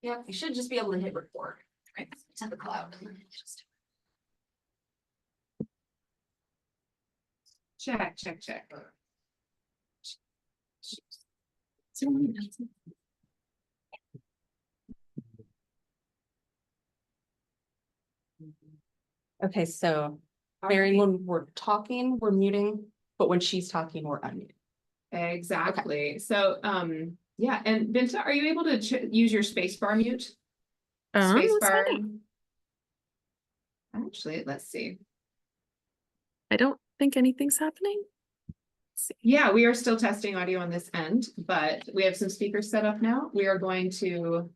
Yeah, you should just be able to hit record. Right, to the cloud. Check. Okay, so Mary, when we're talking, we're muting, but when she's talking, we're unmuting. Exactly. Okay. So, yeah. And Binta, are you able to use your spacebar mute? Spacebar. Actually, let's see. I don't think anything's happening. Yeah, we are still testing audio on this end, but we have some speakers set up now. We are going to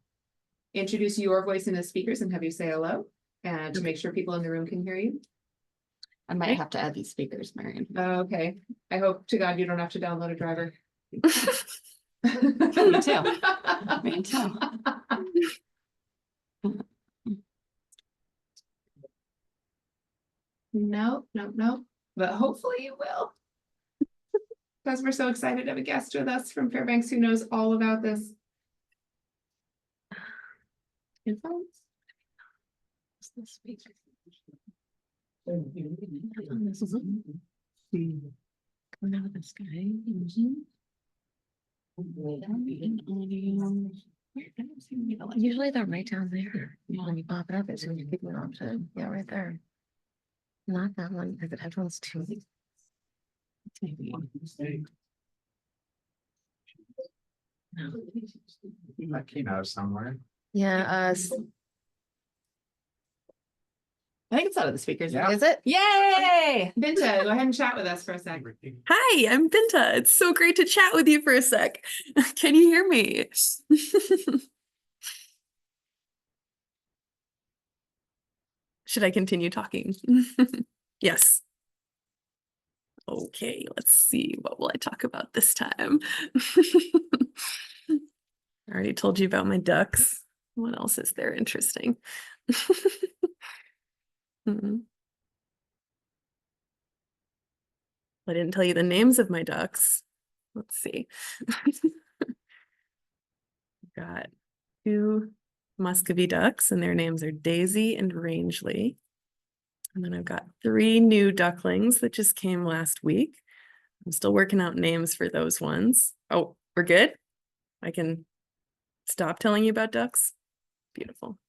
introduce your voice into speakers and have you say hello, and to make sure people in the room can hear you. I might have to add these speakers, Marion. Okay. I hope to God you don't have to download a driver. Me too. Me too. No. But hopefully you will. Because we're so excited to have a guest with us from Fairbanks who knows all about this. Headphones? Coming out of the sky. Usually they're right down there. When you pop it up, it's when you keep an option. Yeah, right there. Not that one because it headphones too. That came out of somewhere. Yeah, I think it's out of the speakers. Yeah. is it? Yay! Binta, go ahead and chat with us for a sec. Hi, I'm Binta. It's so great to chat with you for a sec. Can you hear me? Should I continue talking? Yes. Okay, let's see. What will I talk about this time? I already told you about my ducks. What else is there interesting? I didn't tell you the names of my ducks. Let's see. Got 2 Muscovy ducks, and their names are Daisy and Rangeley. And then I've got 3 new ducklings that just came last week. I'm still working out names for those ones. Oh, we're good? I can stop telling you about ducks? Beautiful.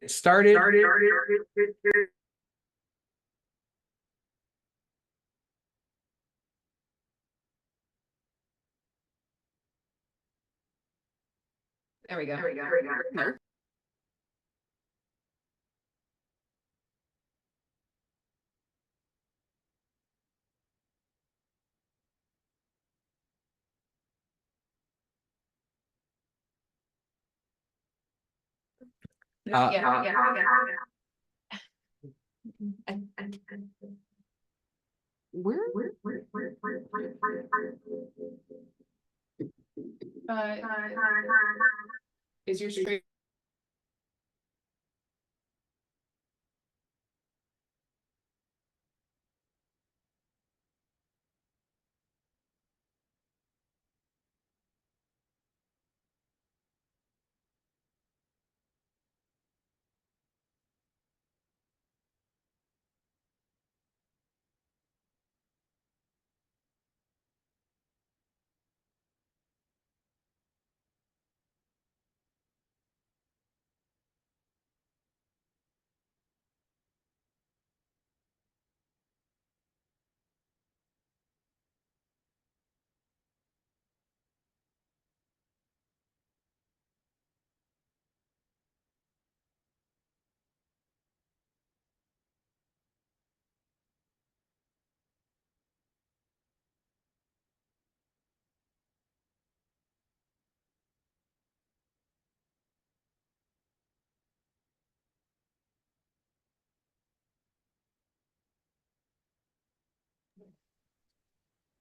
It started. There we go. No. Is your stream?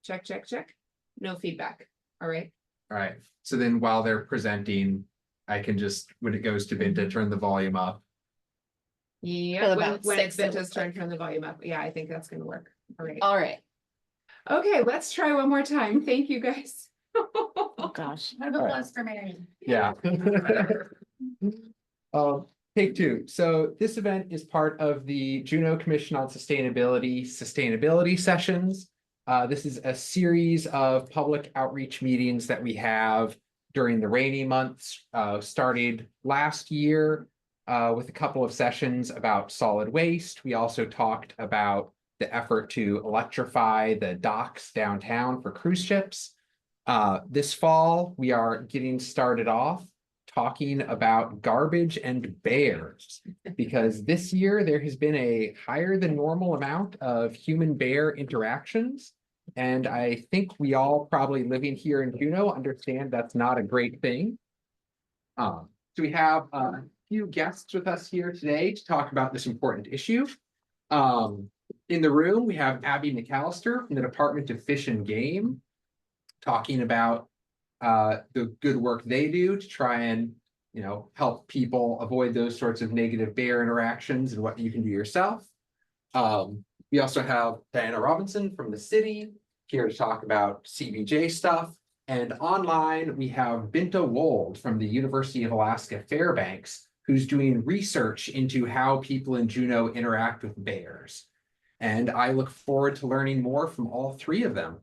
Check. No feedback. All right. All right. So then while they're presenting, I can just, when it goes to Binta, turn the volume up Yeah, Till when, about when it's 6, it Vinta's looks turn, like. turn the volume up. Yeah, I think that's gonna work. All right. All right. Okay, let's try one more time. Thank you, guys. Oh, gosh. Round of applause for Mary. Yeah. Take two. So this event is part of the Juneau Commission on Sustainability sessions. This is a series of public outreach meetings that we have during the rainy months, started last year with a couple of sessions about solid waste. We also talked about the effort to electrify the docks downtown for cruise ships. This fall, we are getting started off talking about garbage and bears, because this year there has been a higher than normal amount of human bear interactions. And I think we all probably living here in Juneau understand that's not a great thing. So we have a few guests with us here today to talk about this important issue. In the room, we have Abby McAllister from the Department of Fish and Game, talking about the good work they do to try and, help people avoid those sorts of negative bear interactions and what you can do yourself. We also have Diana Robinson from the city here to talk about CBJ stuff. And online, we have Binta Wold from the University of Alaska Fairbanks, who's doing research into how people in Juneau interact with bears. And I look forward to learning more from all three of them.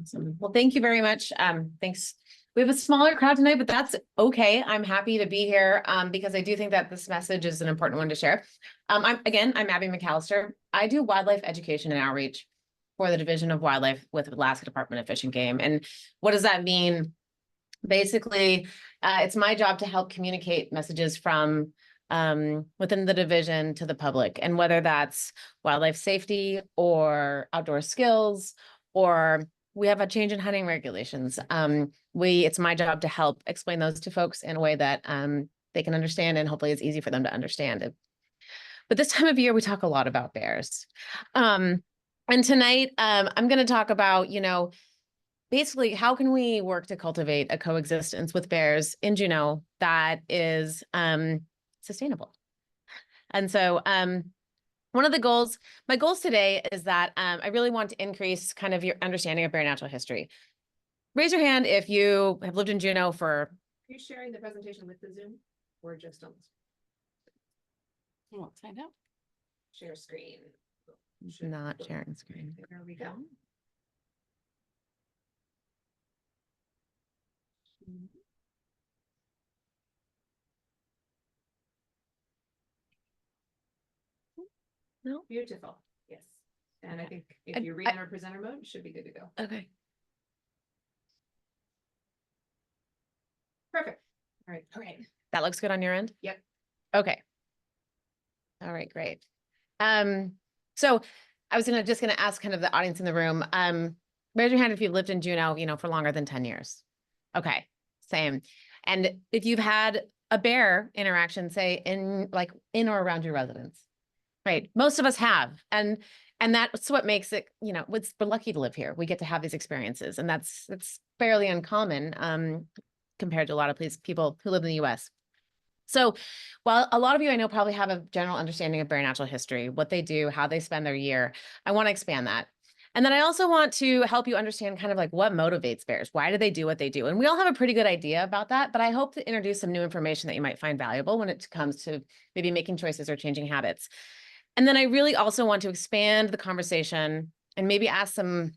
Awesome. Well, thank you very much. Thanks. We have a smaller crowd tonight, but that's okay. I'm happy to be here because I do think that this message is an important one to share. I'm Abby McAllister. I do wildlife education and outreach for the Division of Wildlife with Alaska Department of Fish and Game. And what does that mean? Basically, it's my job to help communicate messages from within the division to the public, and whether that's wildlife safety or outdoor skills, or we have a change in hunting regulations. It's my job to help explain those to folks in a way that they can understand, and hopefully it's easy for them to understand it. But this time of year, we talk a lot about bears. And tonight, I'm going to talk about, basically how can we work to cultivate a coexistence with bears in Juneau that is sustainable. And so one of the goals, my goals today is that I really want to increase kind of your understanding of bear natural history. Raise your hand if you have lived in Juneau for. Are you sharing the presentation with the Zoom or just on Let's find out. share screen? Not sharing screen. There we go. No. Beautiful. Yes. And I think if I- you read in our presenter mode, you should be good to go. Okay. Perfect. All right. All right. That looks good on your end? Yep. Okay. All right, great. So I was just gonna ask kind of the audience in the room, raise your hand if you've lived in Juneau, for longer than 10 years. Okay, same. And if you've had a bear interaction, say in or around your residence, right? Most of us have. And that's what makes it, we're lucky to live here. We get to have these experiences, and that's fairly uncommon compared to a lot of people who live in the US. So while a lot of you I know probably have a general understanding of bear natural history, what they do, how they spend their year, I want to expand that. And then I also want to help you understand kind of like what motivates bears. Why do they do what they do? And we all have a pretty good idea about that, but I hope to introduce some new information that you might find valuable when it comes to maybe making choices or changing habits. And then I really also want to expand the conversation and maybe ask some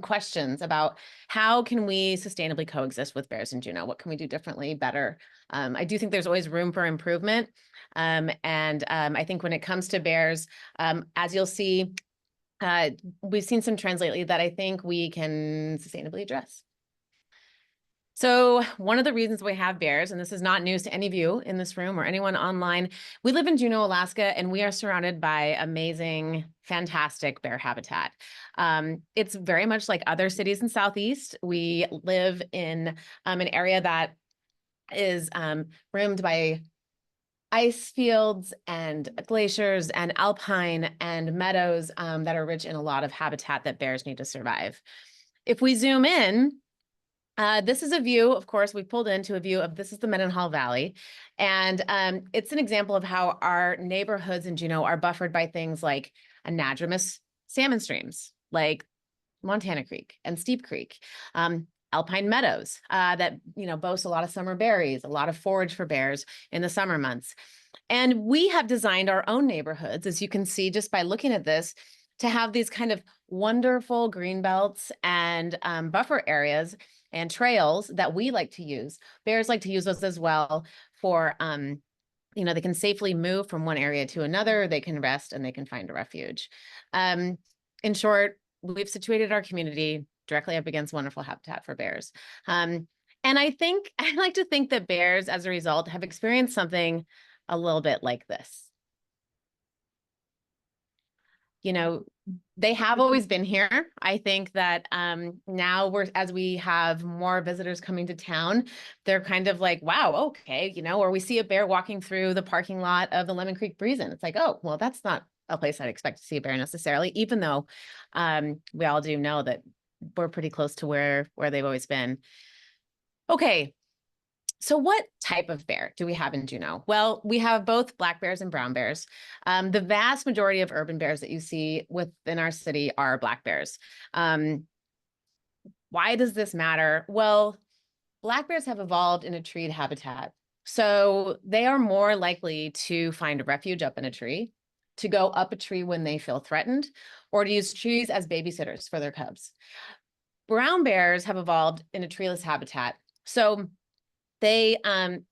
questions about how can we sustainably coexist with bears in Juneau? What can we do differently, better? I do think there's always room for improvement. I think when it comes to bears, as you'll see, we've seen some trends lately that I think we can sustainably address. So one of the reasons we have bears, and this is not news to any of you in this room or anyone online, we live in Juneau, Alaska, and we are surrounded by amazing, fantastic bear habitat. It's very much like other cities in Southeast. We live in an area that is rimmed by ice fields and glaciers and alpine and meadows that are rich in a lot of habitat that bears need to survive. If we zoom in, This is a view, of course, we pulled into a view of, this is the Mendenhall Valley. And it's an example of how our neighborhoods in Juneau are buffered by things like anadromous salmon streams, like Montana Creek and Steep Creek, alpine meadows that, you know, boast a lot of summer berries, a lot of forage for bears in the summer months. And we have designed our own neighborhoods, as you can see just by looking at this, to have these kind of wonderful green belts and buffer areas and trails that we like to use. Bears like to use those as well for, you know, they can safely move from one area to another, they can rest and they can find a refuge. In short, we've situated our community directly up against wonderful habitat for bears. And I like to think that bears, as a result, have experienced something a little bit like this. You know, they have always been here. I think that now as we have more visitors coming to town, they're kind of like, wow, okay, you know, or we see a bear walking through the parking lot of the Lemon Creek Breeze-In. It's like, oh, well, that's not a place I'd expect to see a bear necessarily, even though we all do know that we're pretty close to where they've always been. Okay. So what type of bear do we have in Juneau? Well, we have both black bears and brown bears. The vast majority of urban bears that you see within our city are black bears. Why does this matter? Well, black bears have evolved in a treed habitat. So they are more likely to find a refuge up in a tree, to go up a tree when they feel threatened, or to use trees as babysitters for their cubs. Brown bears have evolved in a treeless habitat. So they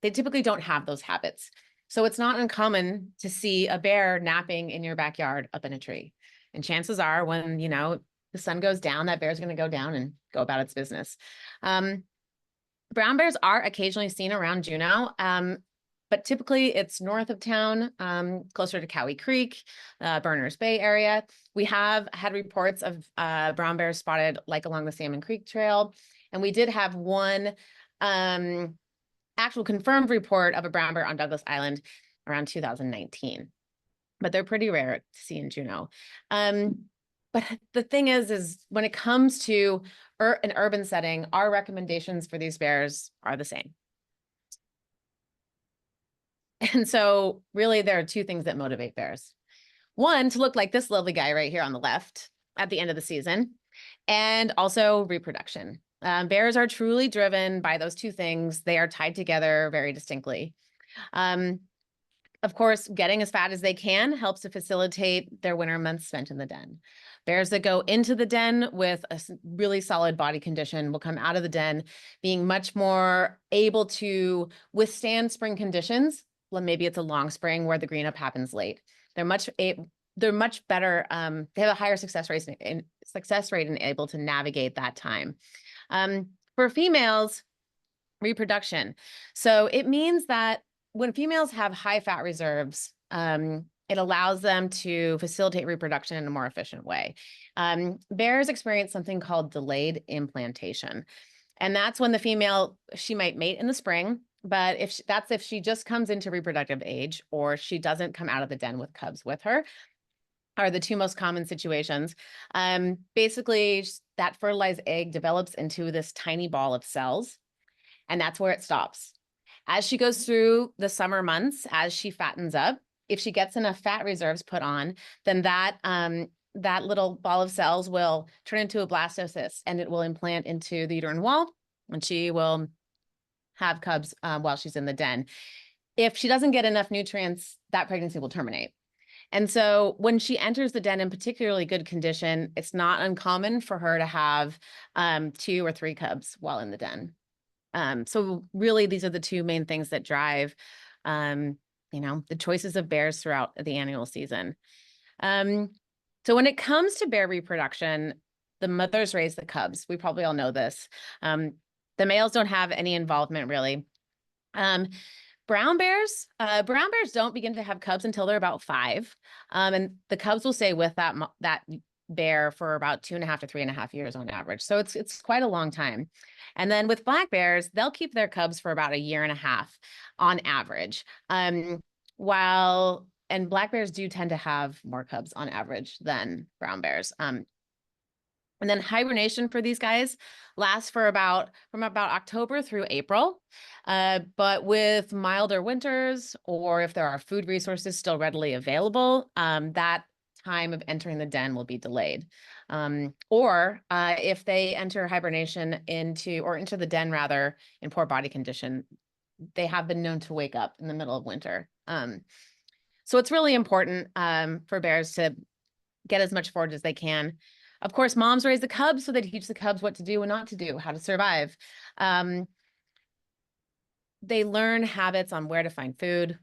typically don't have those habits. So it's not uncommon to see a bear napping in your backyard up in a tree. And chances are when, you know, the sun goes down, that bear's going to go down and go about its business. Brown bears are occasionally seen around Juneau, but typically it's north of town, closer to Cowie Creek, Berners Bay area. We have had reports of brown bears spotted like along the Salmon Creek Trail. And we did have one actual confirmed report of a brown bear on Douglas Island around 2019, but they're pretty rare to see in Juneau. But the thing is when it comes to an urban setting, our recommendations for these bears are the same. And so really there are two things that motivate bears. One, to look like this lovely guy right here on the left at the end of the season, and also reproduction. Bears are truly driven by those two things. They are tied together very distinctly. Of course, getting as fat as they can helps to facilitate their winter months spent in the den. Bears that go into the den with a really solid body condition will come out of the den being much more able to withstand spring conditions. Well, maybe it's a long spring where the green up happens late. They're much better. They have a higher success rate and able to navigate that time. For females, reproduction. So it means that when females have high fat reserves, it allows them to facilitate reproduction in a more efficient way. Bears experience something called delayed implantation. And that's when the female, she might mate in the spring, but if she just comes into reproductive age or she doesn't come out of the den with cubs with her, are the two most common situations. Basically, that fertilized egg develops into this tiny ball of cells, and that's where it stops. As she goes through the summer months, as she fattens up, if she gets enough fat reserves put on, then that little ball of cells will turn into a blastocyst, and it will implant into the uterine wall, and she will have cubs while she's in the den. If she doesn't get enough nutrients, that pregnancy will terminate. And so when she enters the den in particularly good condition, it's not uncommon for her to have 2 or 3 cubs while in the den. So really, these are the two main things that drive, the choices of bears throughout the annual season. So when it comes to bear reproduction, the mothers raise the cubs. We probably all know this. The males don't have any involvement really. Brown bears don't begin to have cubs until they're about 5. And the cubs will stay with that bear for about 2.5 to 3.5 years on average. So it's quite a long time. And then with black bears, they'll keep their cubs for about 1.5 years on average. And black bears do tend to have more cubs on average than brown bears. And then hibernation for these guys lasts for from about October through April. But with milder winters, or if there are food resources still readily available, that time of entering the den will be delayed. Or if they enter hibernation into the den rather in poor body condition, they have been known to wake up in the middle of winter. So it's really important for bears to get as much forage as they can. Of course, moms raise the cubs, so they teach the cubs what to do and not to do, how to survive. They learn habits on where to find food,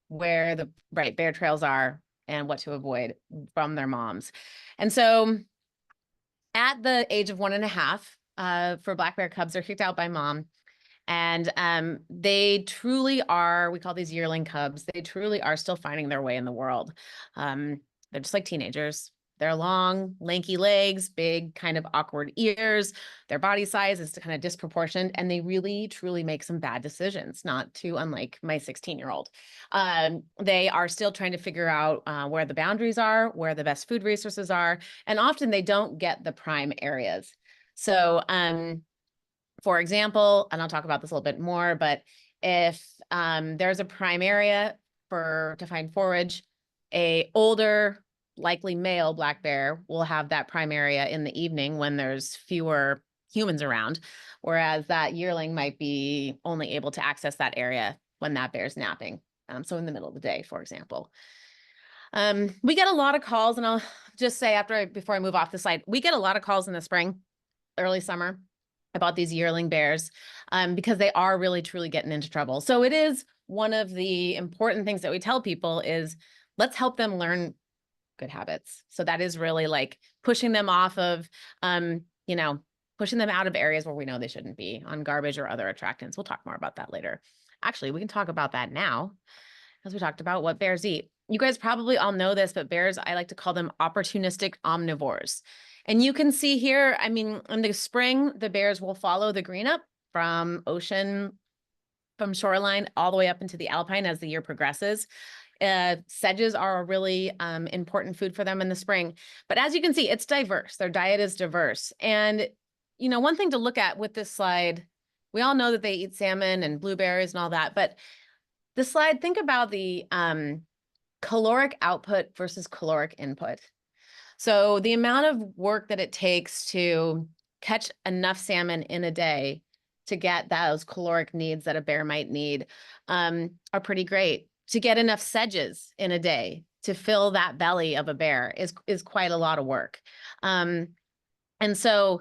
where the right bear trails are, and what to avoid from their moms. And so at the age of 1.5, for black bear cubs, they're kicked out by mom. And they truly are, we call these yearling cubs, they truly are still finding their way in the world. They're just like teenagers. They're long, lanky legs, big, kind of awkward ears. Their body size is kind of disproportionate, and they really, truly make some bad decisions, not too unlike my 16-year-old. They are still trying to figure out where the boundaries are, where the best food resources are, and often they don't get the prime areas. So, for example, and I'll talk about this a little bit more, but if there's a prime area to find forage, a older, likely male black bear will have that prime area in the evening when there's fewer humans around, whereas that yearling might be only able to access that area when that bear's napping. So in the middle of the day, for example. We get a lot of calls, and I'll just say before I move off the slide, we get a lot of calls in the spring, early summer, about these yearling bears because they are really, truly getting into trouble. So it is one of the important things that we tell people is let's help them learn good habits. So that is really like pushing them off of, pushing them out of areas where we know they shouldn't be on garbage or other attractants. We'll talk more about that later. Actually, we can talk about that now as we talked about what bears eat. You guys probably all know this, but bears, I like to call them opportunistic omnivores. And you can see here, I mean, in the spring, the bears will follow the green up from shoreline all the way up into the alpine as the year progresses. Sedges are a really important food for them in the spring. But as you can see, it's diverse. Their diet is diverse. And, one thing to look at with this slide, we all know that they eat salmon and blueberries and all that. But this slide, think about the caloric output versus caloric input. So the amount of work that it takes to catch enough salmon in a day to get those caloric needs that a bear might need are pretty great. To get enough sedges in a day to fill that belly of a bear is quite a lot of work. And so,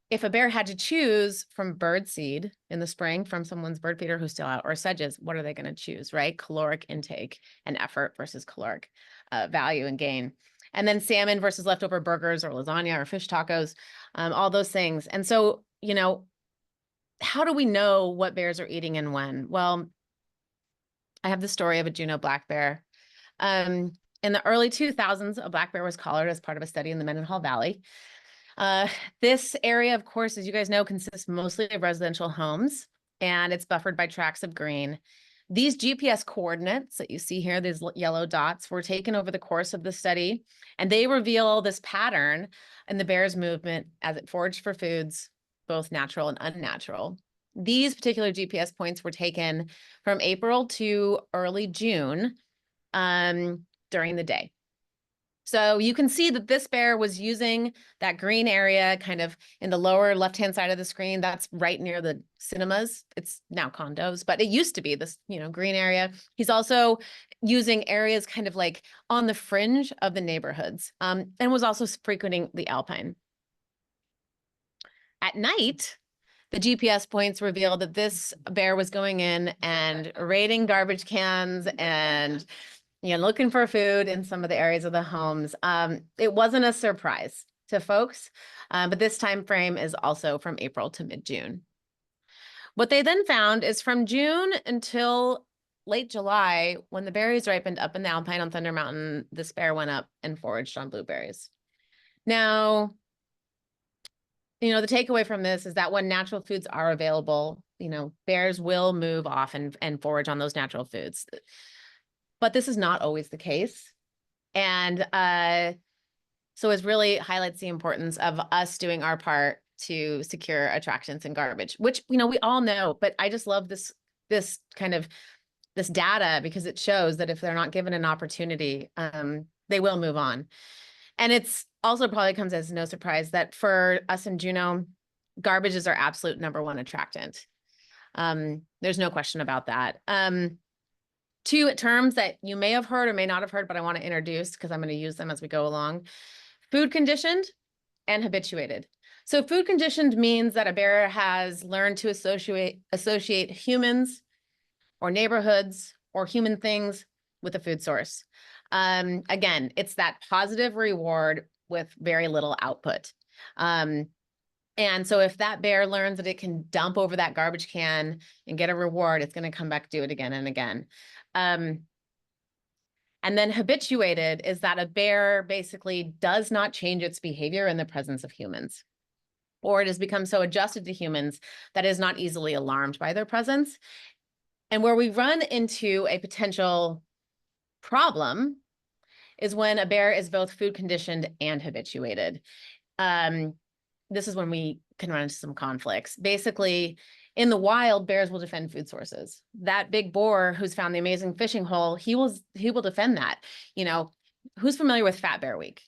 if a bear had to choose from bird seed in the spring from someone's bird feeder who's still out, or sedges, what are they going to choose, right? Caloric intake and effort versus caloric value and gain. And then salmon versus leftover burgers or lasagna or fish tacos, all those things. And so, how do we know what bears are eating and when? Well, I have the story of a Juneau black bear. In the early 2000s, a black bear was collared as part of a study in the Mendenhall Valley. This area, of course, as you guys know, consists mostly of residential homes, and it's buffered by tracts of green. These GPS coordinates that you see here, these yellow dots, were taken over the course of the study, and they reveal this pattern in the bear's movement as it foraged for foods, both natural and unnatural. These particular GPS points were taken from April to early June during the day. So you can see that this bear was using that green area kind of in the lower left-hand side of the screen. That's right near the cinemas. It's now condos, but it used to be this, green area. He's also using areas kind of like on the fringe of the neighborhoods, and was also frequenting the alpine. At night, the GPS points revealed that this bear was going in and raiding garbage cans and looking for food in some of the areas of the homes. It wasn't a surprise to folks, but this time frame is also from April to mid-June. What they then found is from June until late July, when the berries ripened up in the alpine on Thunder Mountain, this bear went up and foraged on blueberries. Now, the takeaway from this is that when natural foods are available, bears will move off and forage on those natural foods. But this is not always the case. And So it really highlights the importance of us doing our part to secure attractants and garbage, which, we all know, but I just love this kind of this data because it shows that if they're not given an opportunity, they will move on. And it's also probably comes as no surprise that for us in Juneau, garbage is our absolute #1 attractant. There's no question about that. Two terms that you may have heard or may not have heard, but I want to introduce because I'm going to use them as we go along. Food conditioned and habituated. So food conditioned means that a bear has learned to associate humans or neighborhoods or human things with a food source. Again, it's that positive reward with very little output. And so if that bear learns that it can dump over that garbage can and get a reward, it's going to come back, do it again and again. And then habituated is that a bear basically does not change its behavior in the presence of humans, or it has become so adjusted to humans that it is not easily alarmed by their presence. And where we run into a potential problem is when a bear is both food conditioned and habituated. This is when we can run into some conflicts. Basically, in the wild, bears will defend food sources. That big boar who's found the amazing fishing hole, he will defend that. Who's familiar with Fat Bear Week?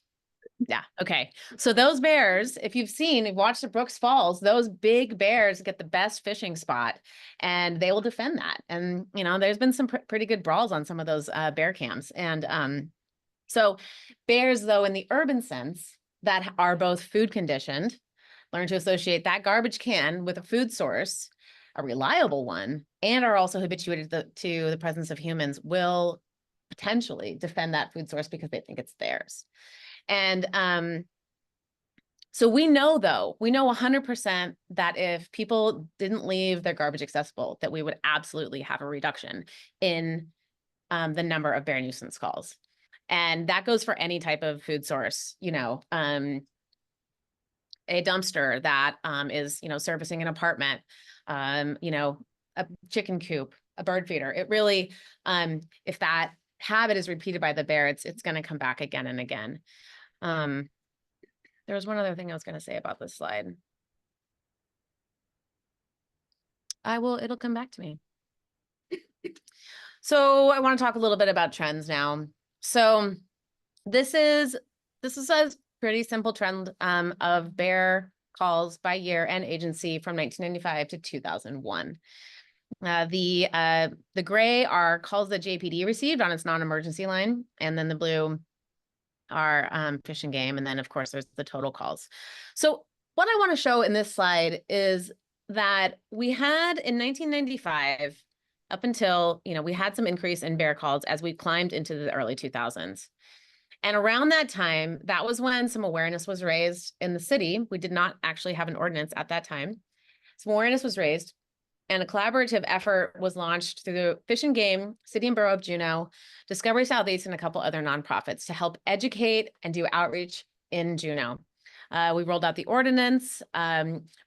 Yeah. Okay. So those bears, if you've watched the Brooks Falls, those big bears get the best fishing spot and they will defend that. And, there's been some pretty good brawls on some of those bear camps. And so bears, though, in the urban sense that are both food conditioned, learn to associate that garbage can with a food source, a reliable one, and are also habituated to the presence of humans, will potentially defend that food source because they think it's theirs. And so we know 100% that if people didn't leave their garbage accessible, that we would absolutely have a reduction in the number of bear nuisance calls. And that goes for any type of food source, a dumpster that is, servicing an apartment, a chicken coop, a bird feeder. It really, if that habit is repeated by the bear, it's going to come back again and again. There was one other thing I was going to say about this slide. It'll come back to me. So I want to talk a little bit about trends now. So this is a pretty simple trend of bear calls by year and agency from 1995 to 2001. The gray are calls that JPD received on its non-emergency line, and then the blue are fish and game, and then of course there's the total calls. So what I want to show in this slide is that we had in 1995 up until, we had some increase in bear calls as we climbed into the early 2000s. And around that time, that was when some awareness was raised in the city. We did not actually have an ordinance at that time. Some awareness was raised, and a collaborative effort was launched through the Fish and Game, City and Borough of Juneau, Discovery Southeast, and a couple other nonprofits to help educate and do outreach in Juneau. We rolled out the ordinance.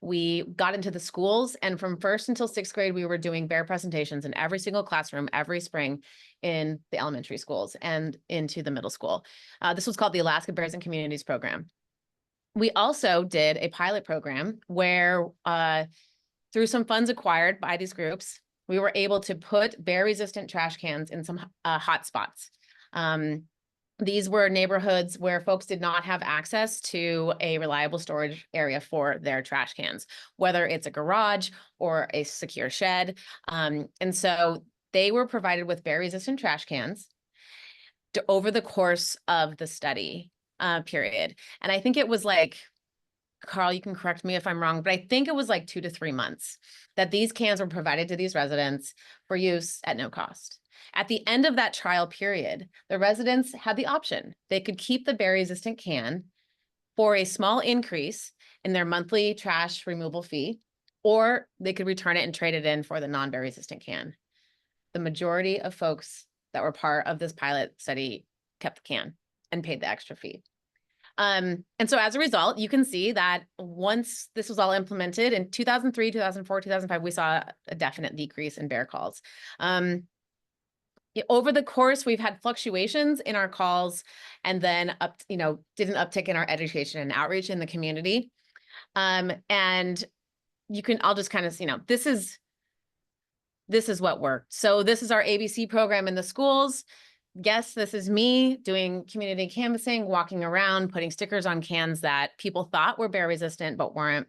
We got into the schools, and from 1st until 6th grade, we were doing bear presentations in every single classroom every spring in the elementary schools and into the middle school. This was called the Alaska Bears and Communities Program. We also did a pilot program where through some funds acquired by these groups, we were able to put bear-resistant trash cans in some hot spots. These were neighborhoods where folks did not have access to a reliable storage area for their trash cans, whether it's a garage or a secure shed. And so they were provided with bear-resistant trash cans over the course of the study period. And I think it was like, Carl, you can correct me if I'm wrong, but I think it was like 2 to 3 months that these cans were provided to these residents for use at no cost. At the end of that trial period, the residents had the option. They could keep the bear-resistant can for a small increase in their monthly trash removal fee, or they could return it and trade it in for the non-bear-resistant can. The majority of folks that were part of this pilot study kept the can and paid the extra fee. And so as a result, you can see that once this was all implemented in 2003, 2004, 2005, we saw a definite decrease in bear calls. over the course, we've had fluctuations in our calls and then did an uptick in our education and outreach in the community. And I'll just kind of, this is what worked. So this is our ABC program in the schools. Yes, this is me doing community canvassing, walking around, putting stickers on cans that people thought were bear resistant, but weren't.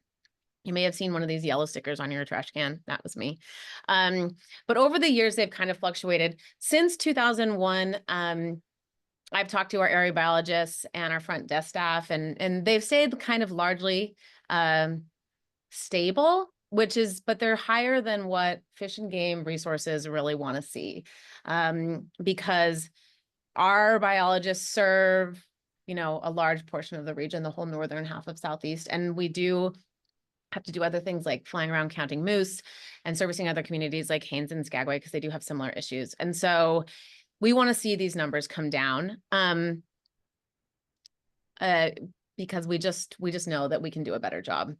You may have seen one of these yellow stickers on your trash can. That was me. But over the years, they've kind of fluctuated. Since 2001, I've talked to our area biologists and our front desk staff, and they've stayed kind of largely stable, but they're higher than what Fish and Game resources really want to see, because our biologists serve, a large portion of the region, the whole northern half of Southeast, and we do have to do other things like flying around counting moose and servicing other communities like Haines and Skagway, because they do have similar issues. And so we want to see these numbers come down, because we just know that we can do a better job.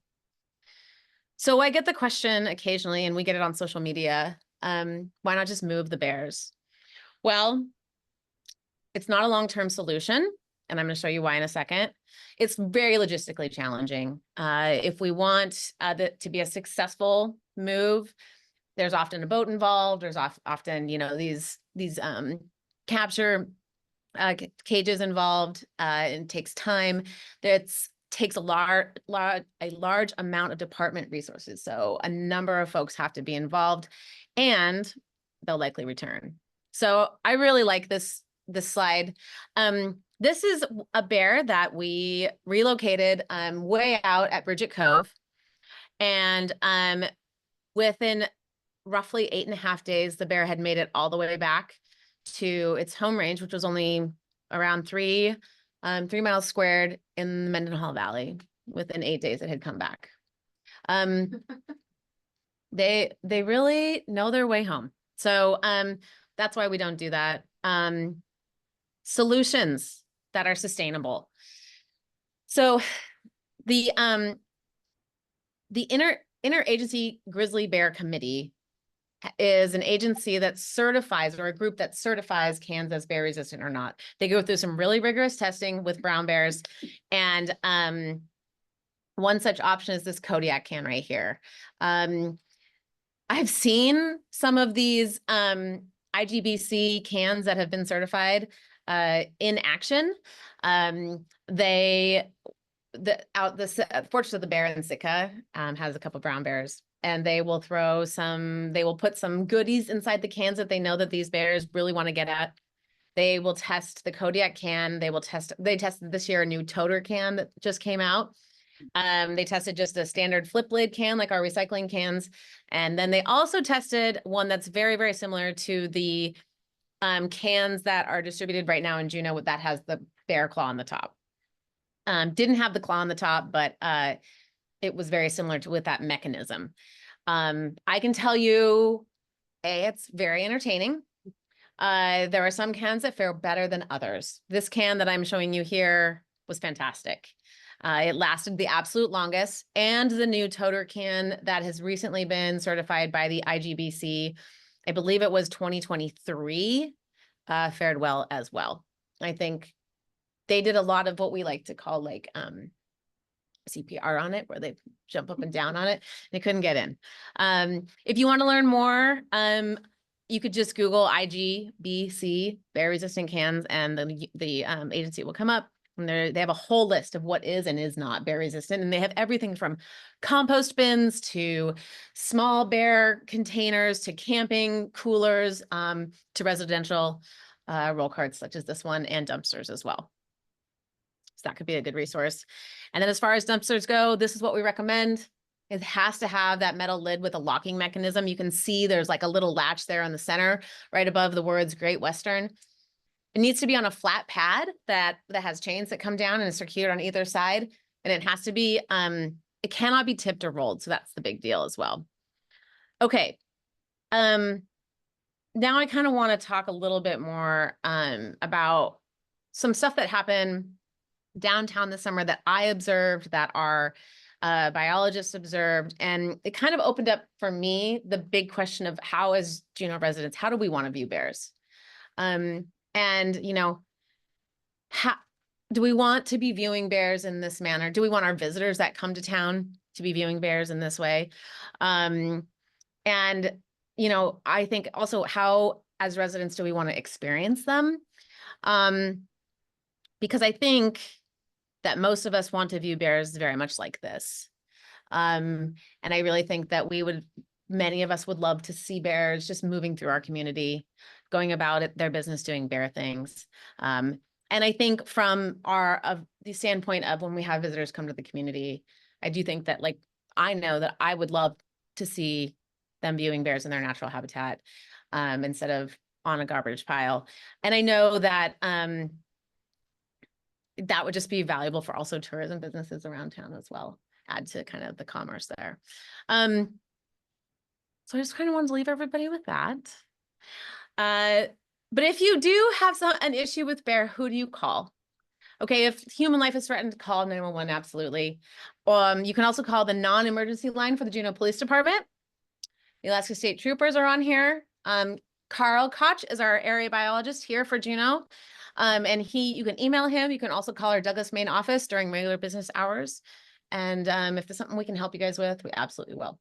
So I get the question occasionally, and we get it on social media, why not just move the bears? Well, it's not a long-term solution, and I'm going to show you why in a second. It's very logistically challenging. If we want to be a successful move, there's often a boat involved. There's often, these capture cages involved. It takes time. It takes a large amount of department resources. So a number of folks have to be involved, and they'll likely return. So I really like this slide. This is a bear that we relocated way out at Bridget Cove. And within roughly 8.5 days, the bear had made it all the way back to its home range, which was only around 3 miles squared in the Mendenhall Valley. Within 8 days, it had come back. They really know their way home. So that's why we don't do that. Solutions that are sustainable. So the Interagency Grizzly Bear Committee is an agency that certifies, or a group that certifies cans as bear resistant or not. They go through some really rigorous testing with brown bears. And one such option is this Kodiak can right here. I've seen some of these IGBC cans that have been certified in action. Fortunately, the bear in Sitka has a couple brown bears, and they will put some goodies inside the cans that they know that these bears really want to get at. They will test the Kodiak can. They tested this year a new toter can that just came out. They tested just a standard flip lid can, like our recycling cans. And then they also tested one that's very, very similar to the cans that are distributed right now in Juneau, that has the bear claw on the top. Didn't have the claw on the top, but it was very similar with that mechanism. I can tell you, it's very entertaining. There are some cans that fare better than others. This can that I'm showing you here was fantastic. It lasted the absolute longest, and the new toter can that has recently been certified by the IGBC, I believe it was 2023, fared well as well. I think they did a lot of what we like to call like CPR on it, where they jump up and down on it. They couldn't get in. If you want to learn more, you could just Google IGBC bear resistant cans, and the agency will come up. And they have a whole list of what is and is not bear resistant. And they have everything from compost bins to small bear containers to camping coolers to residential roll carts such as this one, and dumpsters as well. So that could be a good resource. And then as far as dumpsters go, this is what we recommend. It has to have that metal lid with a locking mechanism. You can see there's like a little latch there in the center, right above the words Great Western. It needs to be on a flat pad that has chains that come down and is secured on either side. And it has to be, it cannot be tipped or rolled. So that's the big deal as well. Okay. Now I kind of want to talk a little bit more about some stuff that happened downtown this summer that I observed, that our biologists observed. And it kind of opened up for me the big question of how, as Juneau residents, how do we want to view bears? And you know, how do we want to be viewing bears in this manner? Do we want our visitors that come to town to be viewing bears in this way? And you know, I think also how, as residents, do we want to experience them? Because I think that most of us want to view bears very much like this. And I really think that many of us would love to see bears just moving through our community, going about their business, doing bear things. And I think from the standpoint of when we have visitors come to the community, I do think that, like, I know that I would love to see them viewing bears in their natural habitat, instead of on a garbage pile. And I know that that would just be valuable for also tourism businesses around town as well, add to kind of the commerce there. So I just kind of wanted to leave everybody with that. But if you do have an issue with bear, who do you call? Okay, if human life is threatened, call 911, absolutely. You can also call the non-emergency line for the Juneau Police Department. The Alaska State Troopers are on here. Carl Koch is our area biologist here for Juneau. And you can email him. You can also call our Douglas main office during regular business hours. And if there's something we can help you guys with, we absolutely will.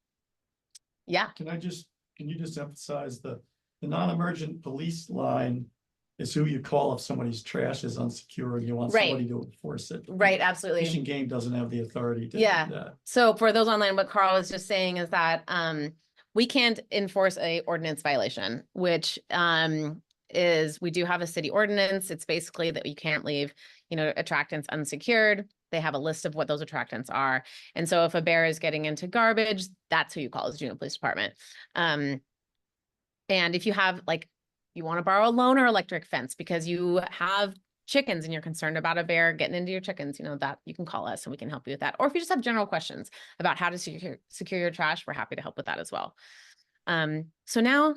Yeah. Can you just emphasize the non-emergent police line is who you call if somebody's trash is unsecure and you want Right. somebody to enforce it. Right, absolutely. Fish and Game doesn't have the authority to do Yeah. that. So for those online, what Carl was just saying is that we can't enforce a ordinance violation, which is, we do have a city ordinance. It's basically that you can't leave, you know, attractants unsecured. They have a list of what those attractants are. And so if a bear is getting into garbage, that's who you call, is Juneau Police Department. And if you have, like, you want to borrow a loan or electric fence because you have chickens and you're concerned about a bear getting into your chickens, you know, that you can call us and we can help you with that. Or if you just have general questions about how to secure your trash, we're happy to help with that as well. So now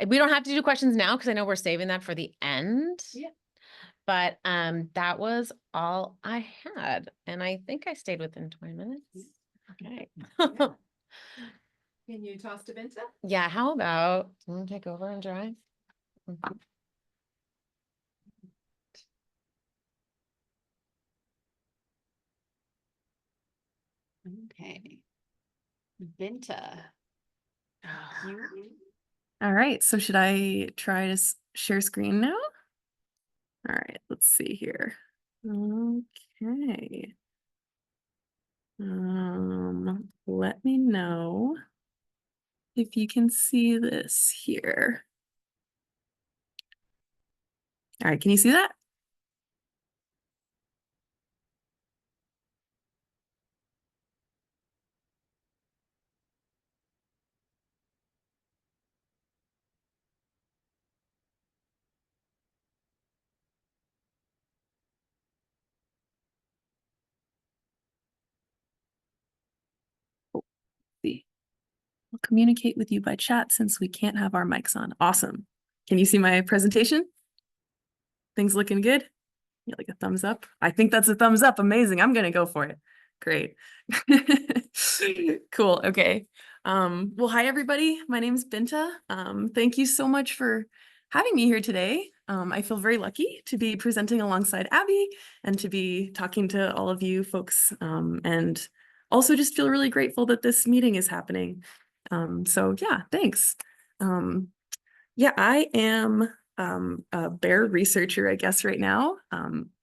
we don't have to do questions now because I know we're saving that for the end. Yeah. But that was all I had. And I think I stayed within 20 minutes. Okay. Can you toss to Binta? Yeah, how about take over and drive? Okay. Binta. All right, so should I try to share screen now? All right, let's see here. Okay. Let me know if you can see this here. All right, can you see that? See. I'll communicate with you by chat since we can't have our mics on. Awesome. Can you see my presentation? Things looking good? You like a thumbs up? I think that's a thumbs up. Amazing. I'm gonna go for it. Great. Cool. Okay. Well, hi everybody. My name's Binta. Thank you so much for having me here today. I feel very lucky to be presenting alongside Abby and to be talking to all of you folks, and also just feel really grateful that this meeting is happening. So yeah, thanks. Yeah, I am a bear researcher, I guess, right now. I'm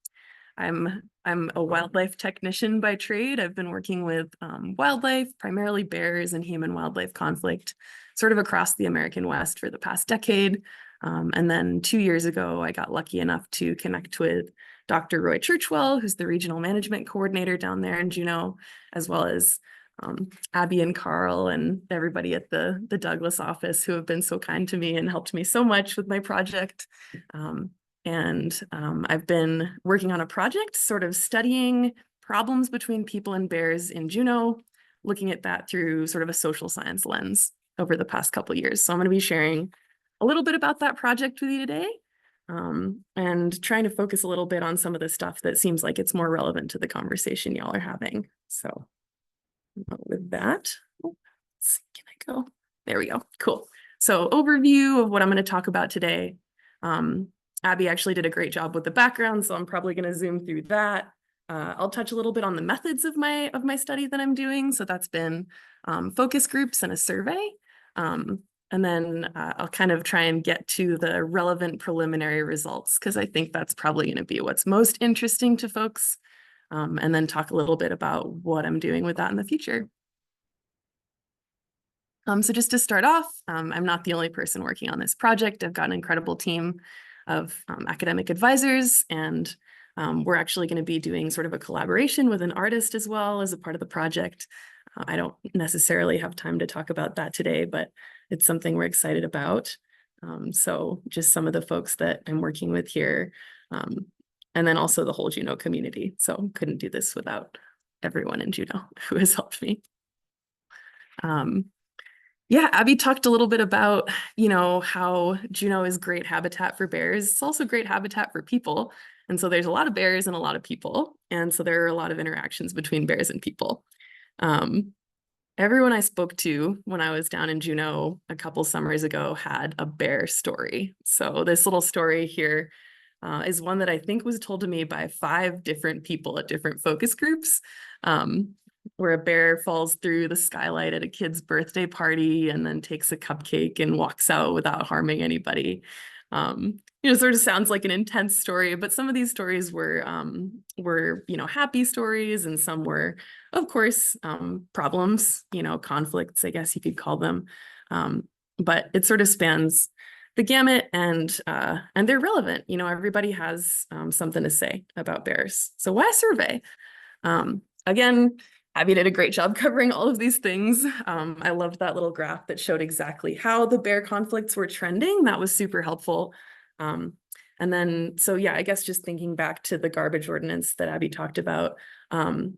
a wildlife technician by trade. I've been working with wildlife, primarily bears and human wildlife conflict, sort of across the American West for the past decade. And then 2 years ago, I got lucky enough to connect with Dr. Roy Churchwell, who's the regional management coordinator down there in Juneau, as well as Abby and Carl and everybody at the Douglas office who have been so kind to me and helped me so much with my project. I've been working on a project sort of studying problems between people and bears in Juneau, looking at that through sort of a social science lens over the past couple of years. So I'm going to be sharing a little bit about that project with you today, and trying to focus a little bit on some of the stuff that seems like it's more relevant to the conversation y'all are having. So with that, let's see, can I go? There we go. Cool. So overview of what I'm going to talk about today. Abby actually did a great job with the background, so I'm probably going to zoom through that. I'll touch a little bit on the methods of my study that I'm doing. So that's been focus groups and a survey. And then I'll kind of try and get to the relevant preliminary results, because I think that's probably going to be what's most interesting to folks. And then talk a little bit about what I'm doing with that in the future. So just to start off, I'm not the only person working on this project. I've got an incredible team of academic advisors, and we're actually going to be doing sort of a collaboration with an artist as well as a part of the project. I don't necessarily have time to talk about that today, but it's something we're excited about. So just some of the folks that I'm working with here, and then also the whole Juno community. So couldn't do this without everyone in Juno who has helped me. Yeah, Abby talked a little bit about, how Juno is great habitat for bears. It's also great habitat for people. And so there's a lot of bears and a lot of people. And so there are a lot of interactions between bears and people. Everyone I spoke to when I was down in Juneau a couple summers ago had a bear story. So this little story here is one that I think was told to me by 5 different people at different focus groups, where a bear falls through the skylight at a kid's birthday party and then takes a cupcake and walks out without harming anybody. Sort of sounds like an intense story, but some of these stories were happy stories, and some were, of course, problems, conflicts, I guess you could call them. But it sort of spans the gamut, and they're relevant. Everybody has something to say about bears. So why a survey? Again, Abby did a great job covering all of these things. I loved that little graph that showed exactly how the bear conflicts were trending. That was super helpful. And then, so yeah, I guess just thinking back to the garbage ordinance that Abby talked about,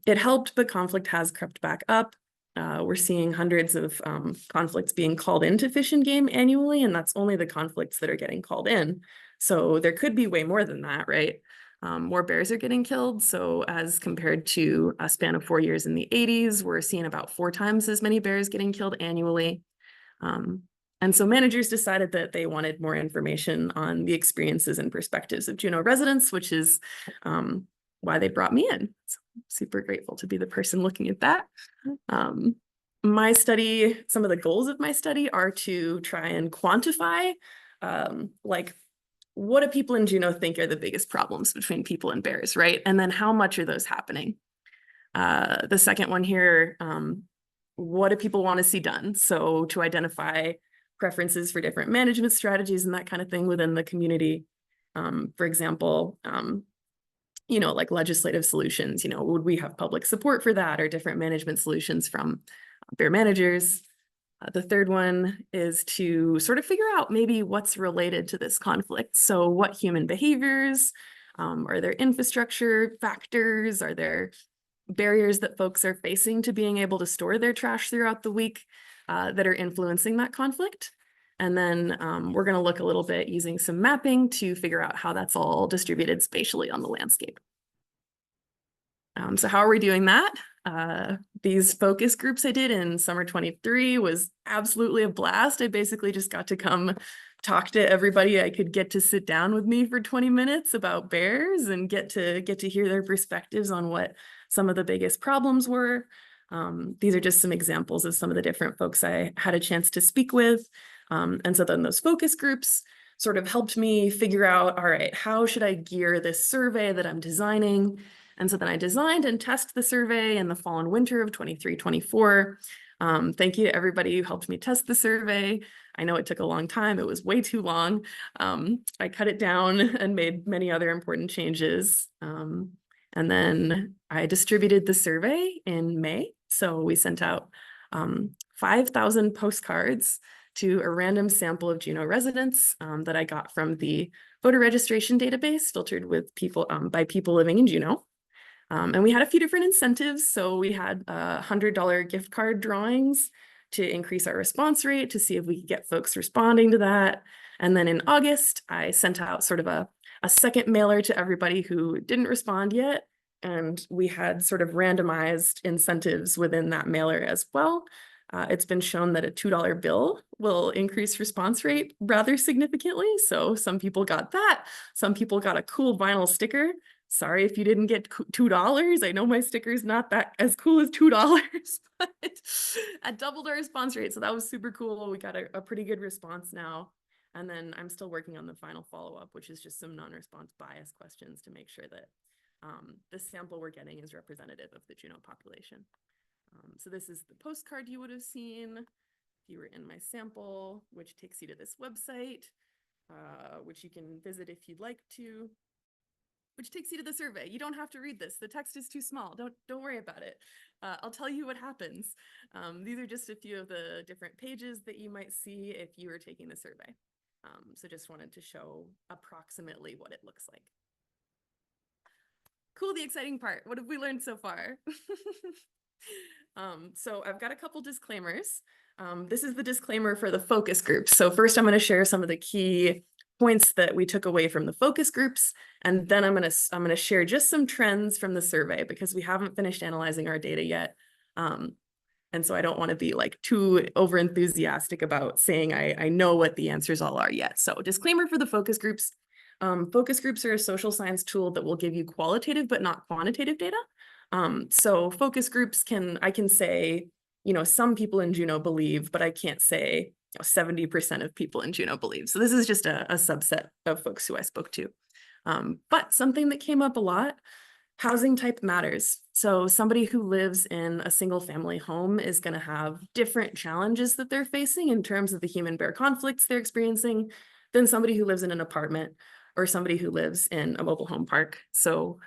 it helped, but conflict has crept back up. We're seeing hundreds of conflicts being called into Fish and Game annually, and that's only the conflicts that are getting called in. So there could be way more than that, right? More bears are getting killed. So as compared to a span of 4 years in the 80s, we're seeing about 4 times as many bears getting killed annually. And so managers decided that they wanted more information on the experiences and perspectives of Juneau residents, which is why they brought me in. So I'm super grateful to be the person looking at that. My study, some of the goals of my study are to try and quantify what do people in Juneau think are the biggest problems between people and bears, right? And then how much are those happening? The second one here, what do people want to see done? So to identify preferences for different management strategies and that kind of thing within the community. For example, like legislative solutions, would we have public support for that, or different management solutions from bear managers? The third one is to sort of figure out maybe what's related to this conflict. So what human behaviors, are there infrastructure factors? Are there barriers that folks are facing to being able to store their trash throughout the week that are influencing that conflict? And then we're going to look a little bit using some mapping to figure out how that's all distributed spatially on the landscape. So how are we doing that? These focus groups I did in summer 23 was absolutely a blast. I basically just got to come talk to everybody I could get to sit down with me for 20 minutes about bears and get to hear their perspectives on what some of the biggest problems were. These are just some examples of some of the different folks I had a chance to speak with. And so then those focus groups sort of helped me figure out, all right, how should I gear this survey that I'm designing? And so then I designed and tested the survey in the fall and winter of 23-24. Thank you to everybody who helped me test the survey. I know it took a long time. It was way too long. I cut it down and made many other important changes. And then I distributed the survey in May. So we sent out 5,000 postcards to a random sample of Juneau residents that I got from the voter registration database filtered with people by people living in Juneau. And we had a few different incentives. So we had $100 gift card drawings to increase our response rate, to see if we could get folks responding to that. And then in August, I sent out sort of a second mailer to everybody who didn't respond yet. And we had sort of randomized incentives within that mailer as well, It's been shown that a $2 bill will increase response rate rather significantly. So some people got that. Some people got a cool vinyl sticker. Sorry if you didn't get $2. I know my sticker's not that as cool as $2, but I doubled our response rate. So that was super cool. We got a pretty good response now. And then I'm still working on the final follow-up, which is just some non-response bias questions to make sure that the sample we're getting is representative of the Juneau population. So this is the postcard you would have seen if you were in my sample, which takes you to this website, which you can visit if you'd like to, which takes you to the survey. You don't have to read this. The text is too small. Don't worry about it. I'll tell you what happens. These are just a few of the different pages that you might see if you were taking the survey. So just wanted to show approximately what it looks like. Cool, the exciting part. What have we learned so far? So I've got a couple disclaimers. This is the disclaimer for the focus groups. So first I'm going to share some of the key points that we took away from the focus groups, and then I'm going to share just some trends from the survey because we haven't finished analyzing our data yet. And so I don't want to be like too over enthusiastic about saying I know what the answers all are yet. So disclaimer for the focus groups. Focus groups are a social science tool that will give you qualitative but not quantitative data. So focus groups I can say, some people in Juneau believe, but I can't say 70% of people in Juneau believe. So this is just a subset of folks who I spoke to. But something that came up a lot, housing type matters. So somebody who lives in a single family home is going to have different challenges that they're facing in terms of the human bear conflicts they're experiencing than somebody who lives in an apartment or somebody who lives in a mobile home park. So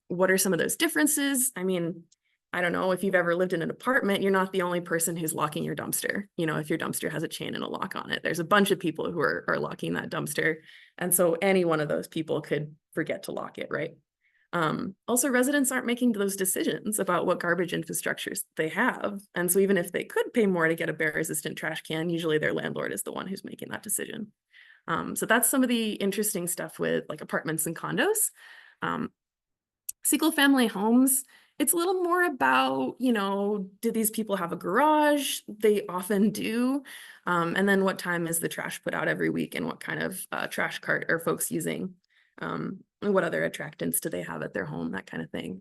what are some of those differences? I mean, I don't know if you've ever lived in an apartment, you're not the only person who's locking your dumpster. If your dumpster has a chain and a lock on it, there's a bunch of people who are locking that dumpster. And so any one of those people could forget to lock it, right? Also, residents aren't making those decisions about what garbage infrastructures they have. And so even if they could pay more to get a bear resistant trash can, usually their landlord is the one who's making that decision. So that's some of the interesting stuff with like apartments and condos. Single family homes, it's a little more about, do these people have a garage? They often do. And then what time is the trash put out every week and what kind of trash cart are folks using? And what other attractants do they have at their home, that kind of thing.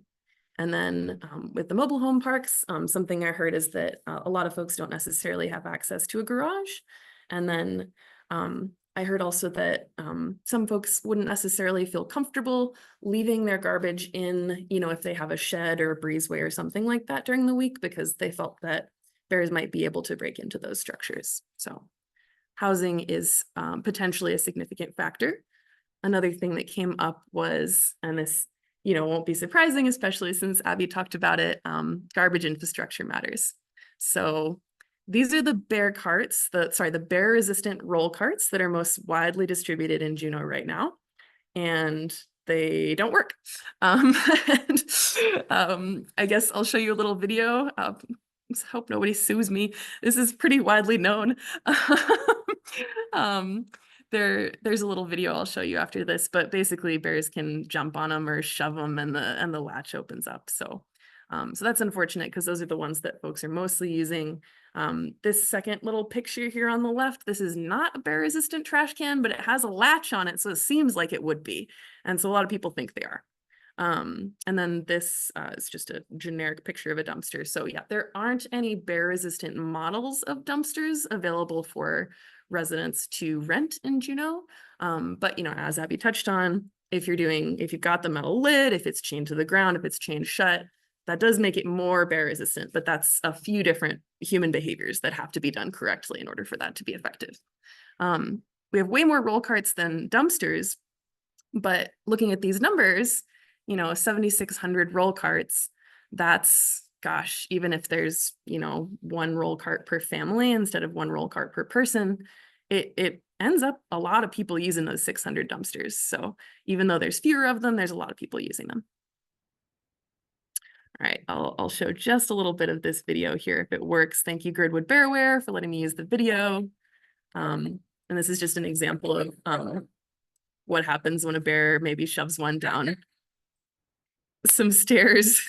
And then with the mobile home parks, something I heard is that a lot of folks don't necessarily have access to a garage. And then I heard also that some folks wouldn't necessarily feel comfortable leaving their garbage in, if they have a shed or a breezeway or something like that during the week because they felt that bears might be able to break into those structures. So housing is potentially a significant factor. Another thing that came up was, and this, won't be surprising, especially since Abby talked about it, garbage infrastructure matters. So these are the bear carts, the bear resistant roll carts that are most widely distributed in Juneau right now. And they don't work. I guess I'll show you a little video. Let's hope nobody sues me. This is pretty widely known. There's a little video I'll show you after this, but basically bears can jump on them or shove them and the latch opens up. So that's unfortunate because those are the ones that folks are mostly using. This second little picture here on the left, this is not a bear resistant trash can, but it has a latch on it. So it seems like it would be. And so a lot of people think they are. And then this is just a generic picture of a dumpster. So yeah, there aren't any bear resistant models of dumpsters available for residents to rent in Juneau. But as Abby touched on, if you've got the metal lid, if it's chained to the ground, if it's chained shut, that does make it more bear resistant, but that's a few different human behaviors that have to be done correctly in order for that to be effective. We have way more roll carts than dumpsters, but looking at these numbers, 7,600 roll carts, that's, gosh, even if there's, one roll cart per family instead of one roll cart per person, it ends up a lot of people using those 600 dumpsters. So even though there's fewer of them, there's a lot of people using them. All right, I'll show just a little bit of this video here if it works. Thank you, Girdwood Bearware, for letting me use the video. And this is just an example of what happens when a bear maybe shoves one down some stairs.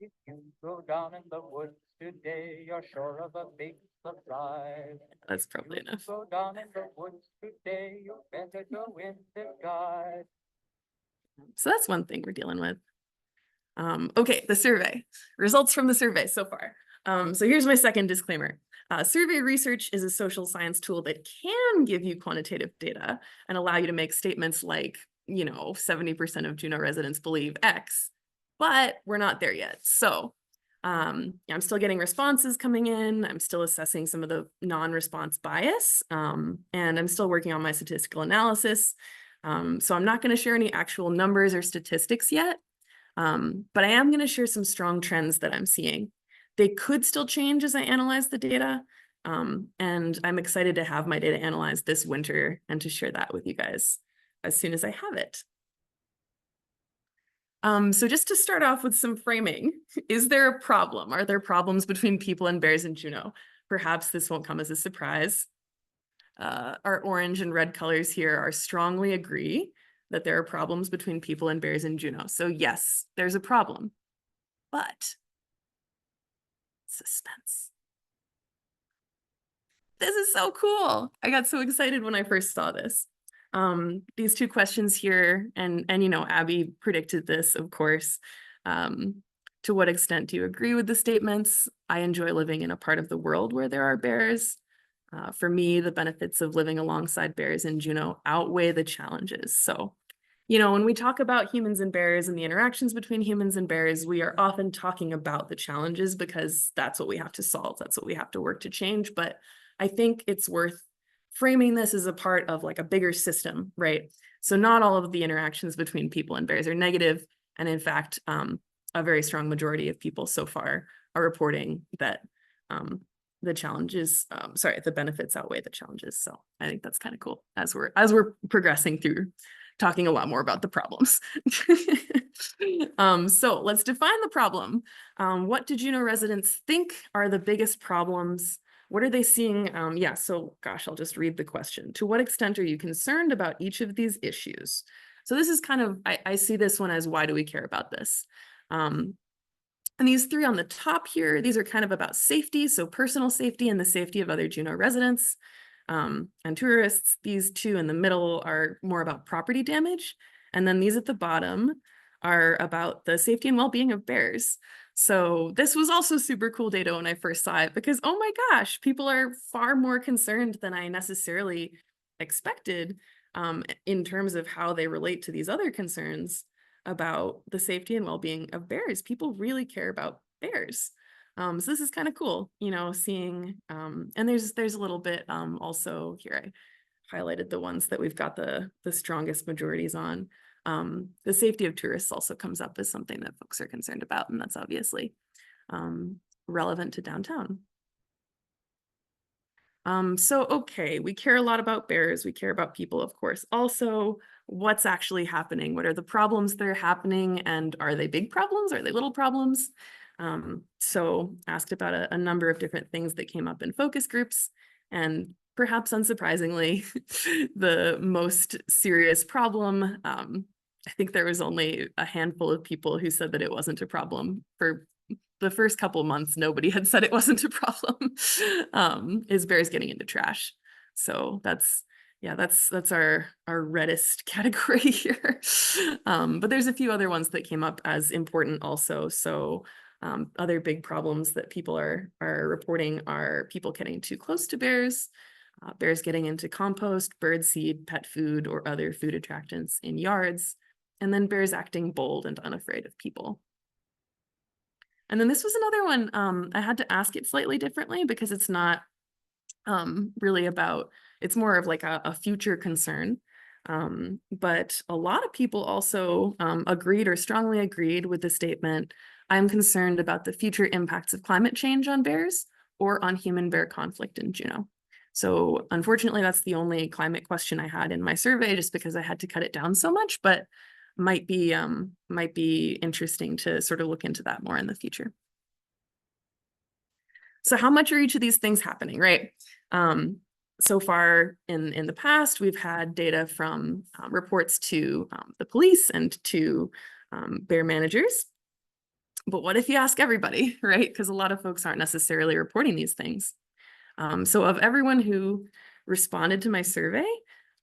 If you go down in the woods today, you're sure of a big surprise. That's probably If you enough. go down in the woods today, you better go in disguise. So that's one thing we're dealing with. Okay, the survey, results from the survey so far. So here's my second disclaimer. Survey research is a social science tool that can give you quantitative data and allow you to make statements like, 70% of Juneau residents believe X, but we're not there yet. So I'm still getting responses coming in. I'm still assessing some of the non-response bias, and I'm still working on my statistical analysis. So I'm not going to share any actual numbers or statistics yet. But I am going to share some strong trends that I'm seeing. They could still change as I analyze the data. And I'm excited to have my data analyzed this winter and to share that with you guys as soon as I have it. So just to start off with some framing, is there a problem? Are there problems between people and bears in Juneau? Perhaps this won't come as a surprise. Our orange and red colors here are strongly agree that there are problems between people and bears in Juneau. So yes, there's a problem, but suspense. This is so cool. I got so excited when I first saw this. These two questions here, and Abby predicted this, of course. To what extent do you agree with the statements? I enjoy living in a part of the world where there are bears. For me, the benefits of living alongside bears in Juneau outweigh the challenges. So, when we talk about humans and bears and the interactions between humans and bears, we are often talking about the challenges because that's what we have to solve. That's what we have to work to change. But I think it's worth framing this as a part of like a bigger system, right? So not all of the interactions between people and bears are negative. And in fact, a very strong majority of people so far are reporting that the challenges, the benefits outweigh the challenges. So I think that's kind of cool as we're progressing through talking a lot more about the problems. So let's define the problem. What do Juneau residents think are the biggest problems? What are they seeing? So gosh, I'll just read the question. To what extent are you concerned about each of these issues? So this is kind of, I see this one as, why do we care about this? And these three on the top here, these are kind of about safety. So personal safety and the safety of other Juneau residents and tourists. These two in the middle are more about property damage. And then these at the bottom are about the safety and well-being of bears. So this was also super cool data when I first saw it, because, oh my gosh, people are far more concerned than I necessarily expected in terms of how they relate to these other concerns about the safety and well-being of bears. People really care about bears. So this is kind of cool, seeing, and there's a little bit also here, I highlighted the ones that we've got the strongest majorities on. The safety of tourists also comes up as something that folks are concerned about, and that's obviously relevant to downtown. Okay, we care a lot about bears. We care about people, of course. Also, what's actually happening? What are the problems that are happening? And are they big problems? Are they little problems? So asked about a number of different things that came up in focus groups, and perhaps unsurprisingly, the most serious problem, I think there was only a handful of people who said that it wasn't a problem. For the first couple of months, nobody had said it wasn't a problem, is bears getting into trash. So that's our reddest category here. But there's a few other ones that came up as important also. So other big problems that people are reporting are people getting too close to bears, bears getting into compost, bird seed, pet food, or other food attractants in yards, and then bears acting bold and unafraid of people. And then this was another one, I had to ask it slightly differently because it's not really about, it's more of like a future concern. But a lot of people also agreed or strongly agreed with the statement, I'm concerned about the future impacts of climate change on bears or on human-bear conflict in Juneau. So unfortunately, that's the only climate question I had in my survey, just because I had to cut it down so much, but might be interesting to sort of look into that more in the future. So how much are each of these things happening, right? So far in the past, we've had data from reports to the police and to bear managers. But what if you ask everybody, right? Because a lot of folks aren't necessarily reporting these things. So of everyone who responded to my survey,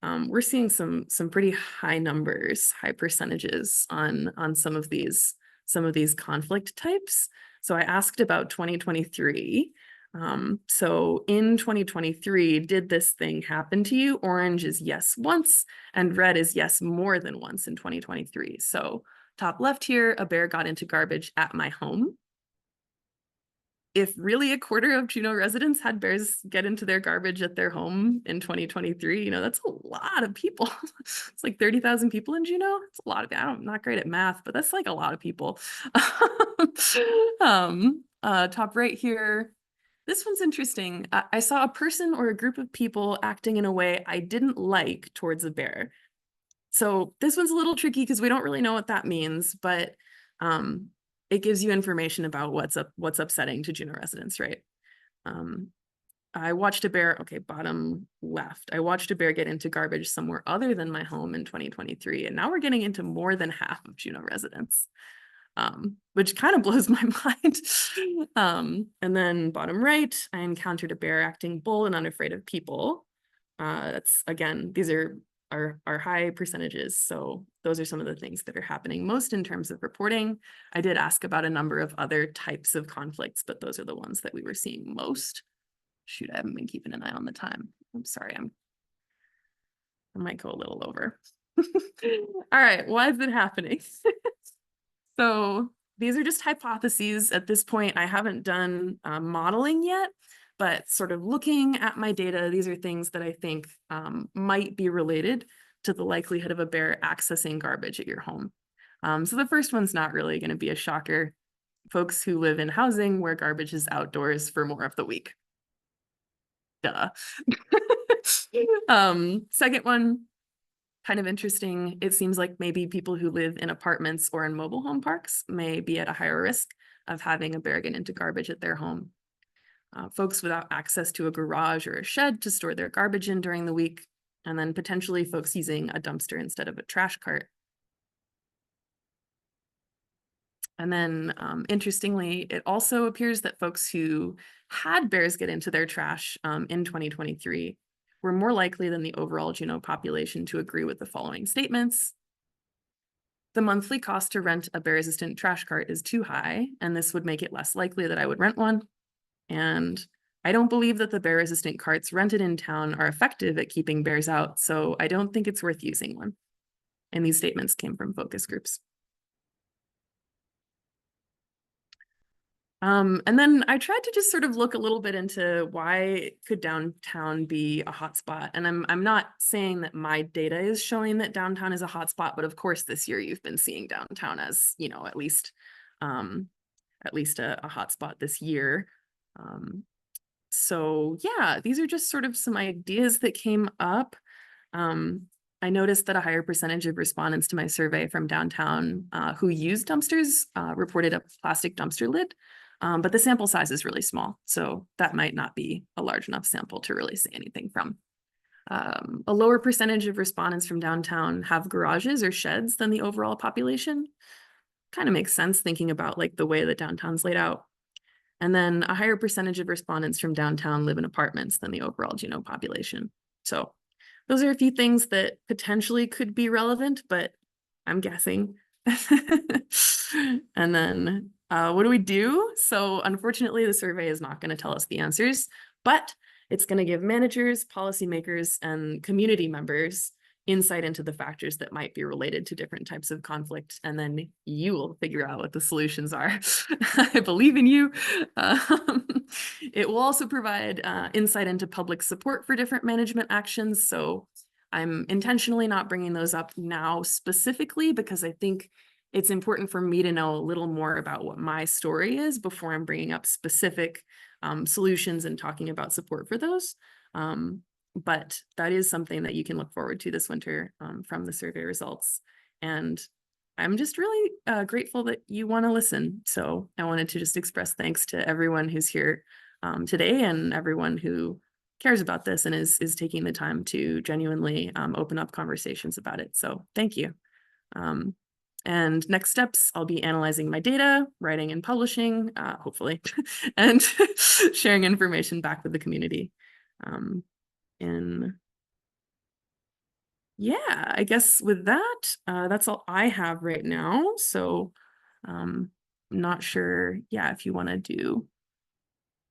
we're seeing some pretty high numbers, high percentages on some of these conflict types. So I asked about 2023. So in 2023, did this thing happen to you? Orange is yes once, and red is yes more than once in 2023. So top left here, a bear got into garbage at my home. If really a quarter of Juneau residents had bears get into their garbage at their home in 2023, you know, that's a lot of people. It's like 30,000 people in Juneau. It's a lot of, I'm not great at math, but that's like a lot of people. Top right here. This one's interesting. I saw a person or a group of people acting in a way I didn't like towards a bear. So this one's a little tricky because we don't really know what that means, but it gives you information about what's upsetting to Juneau residents, right? I watched a bear, okay, bottom left. I watched a bear get into garbage somewhere other than my home in 2023, and now we're getting into more than half of Juneau residents, which kind of blows my mind. And then bottom right, I encountered a bear acting bold and unafraid of people. That's, again, these are high percentages. So those are some of the things that are happening most in terms of reporting. I did ask about a number of other types of conflicts, but those are the ones that we were seeing most. Shoot, I haven't been keeping an eye on the time. I'm sorry, I might go a little over. All right, why is it happening? So these are just hypotheses. At this point, I haven't done modeling yet, but sort of looking at my data, these are things that I think might be related to the likelihood of a bear accessing garbage at your home. So the first one's not really going to be a shocker. Folks who live in housing where garbage is outdoors for more of the week. Duh. Second one, kind of interesting. It seems like maybe people who live in apartments or in mobile home parks may be at a higher risk of having a bear get into garbage at their home. Folks without access to a garage or a shed to store their garbage in during the week, and then potentially folks using a dumpster instead of a trash cart. And then interestingly, it also appears that folks who had bears get into their trash in 2023 were more likely than the overall Juneau population to agree with the following statements. The monthly cost to rent a bear-resistant trash cart is too high, and this would make it less likely that I would rent one. And I don't believe that the bear-resistant carts rented in town are effective at keeping bears out, so I don't think it's worth using one. And these statements came from focus groups. And then I tried to just sort of look a little bit into why could downtown be a hotspot. And I'm not saying that my data is showing that downtown is a hotspot, but of course this year you've been seeing downtown as, you know, at least a hotspot this year. So yeah, these are just sort of some ideas that came up. I noticed that a higher percentage of respondents to my survey from downtown who use dumpsters reported a plastic dumpster lid. But the sample size is really small, so that might not be a large enough sample to really say anything from. A lower percentage of respondents from downtown have garages or sheds than the overall population. Kind of makes sense thinking about like the way that downtown's laid out. And then a higher percentage of respondents from downtown live in apartments than the overall Juneau population. So those are a few things that potentially could be relevant, but I'm guessing. And then what do we do? So unfortunately, the survey is not going to tell us the answers, but it's going to give managers, policymakers, and community members insight into the factors that might be related to different types of conflict, and then you will figure out what the solutions are. I believe in you. It will also provide insight into public support for different management actions. So I'm intentionally not bringing those up now specifically because I think it's important for me to know a little more about what my story is before I'm bringing up specific solutions and talking about support for those. But that is something that you can look forward to this winter from the survey results. And I'm just really grateful that you want to listen. So I wanted to just express thanks to everyone who's here today and everyone who cares about this and is taking the time to genuinely open up conversations about it. So thank you. And next steps, I'll be analyzing my data, writing and publishing, hopefully, and sharing information back with the community. And yeah, I guess with that, that's all I have right now. So I'm not sure, yeah, if you want to do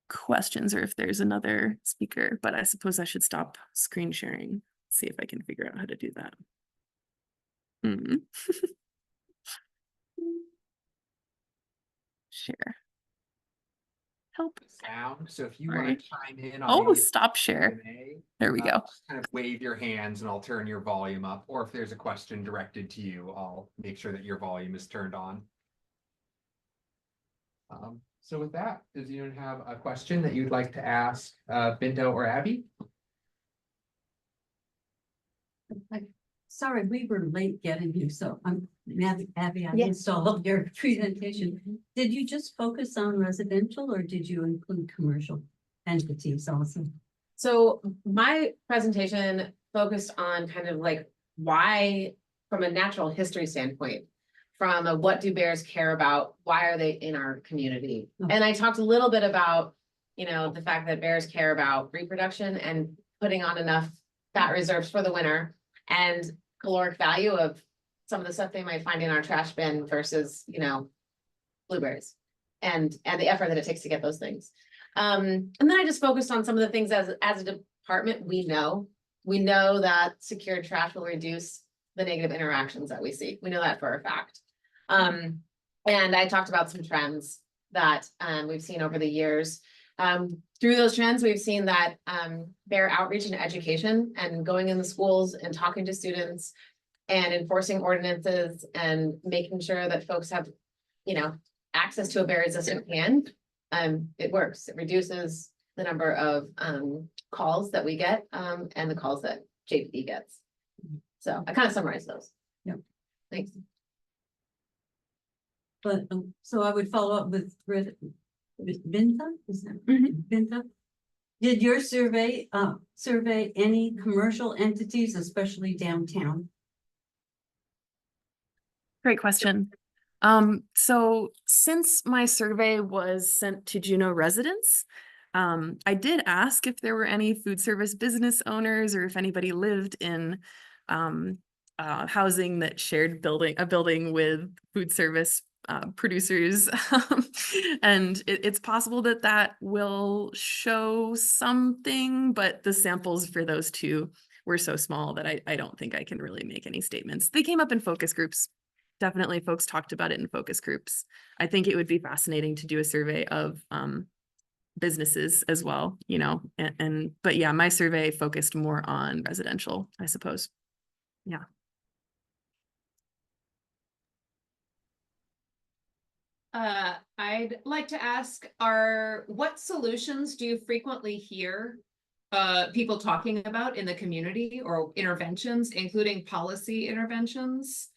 questions or if there's another speaker, but I suppose I should stop screen sharing, see if I can figure out how to do that. Share. Help. Sound, so if you Sorry. want to chime in on Oh, any stop share. Q&A, There we go. just kind of wave your hands and I'll turn your volume up, or if there's a question directed to you, I'll make sure that your volume is turned on. So with that, does anyone have a question that you'd like to ask Binto or Abby? Sorry, we were late getting you, so I'm Abby, I Yeah. missed all of your presentation. Did you just focus on residential or did you include commercial entities also? So my presentation focused on kind of like why, from a natural history standpoint, from a what do bears care about, why are they in our community? Okay. And I talked a little bit about, you know, the fact that bears care about reproduction and putting on enough fat reserves for the winter and caloric value of some of the stuff they might find in our trash bin versus, you know, blueberries and the effort that it takes to get those things. And then I just focused on some of the things as a department, we know that secured trash will reduce the negative interactions that we see. We know that for a fact. And I talked about some trends that we've seen over the years. Through those trends, we've seen that bear outreach and education and going in the schools and talking to students and enforcing ordinances and making sure that folks have, you know, access to a bear resistant can. It works. It reduces the number of calls that we get and the calls that JPD gets. So I kind of summarized those. Yeah. Thanks. But so I would follow up with Binta, is that Binta? Did your survey survey any commercial entities, especially downtown? Great question. So since my survey was sent to Juneau residents, I did ask if there were any food service business owners or if anybody lived in housing that shared a building with food service producers. And it's possible that that will show something, but the samples for those two were so small that I don't think I can really make any statements. They came up in focus groups. Definitely folks talked about it in focus groups. I think it would be fascinating to do a survey of businesses as well, you know, but yeah, my survey focused more on residential, I suppose. Yeah. I'd like to ask, what solutions do you frequently hear people talking about in the community or interventions, including policy interventions?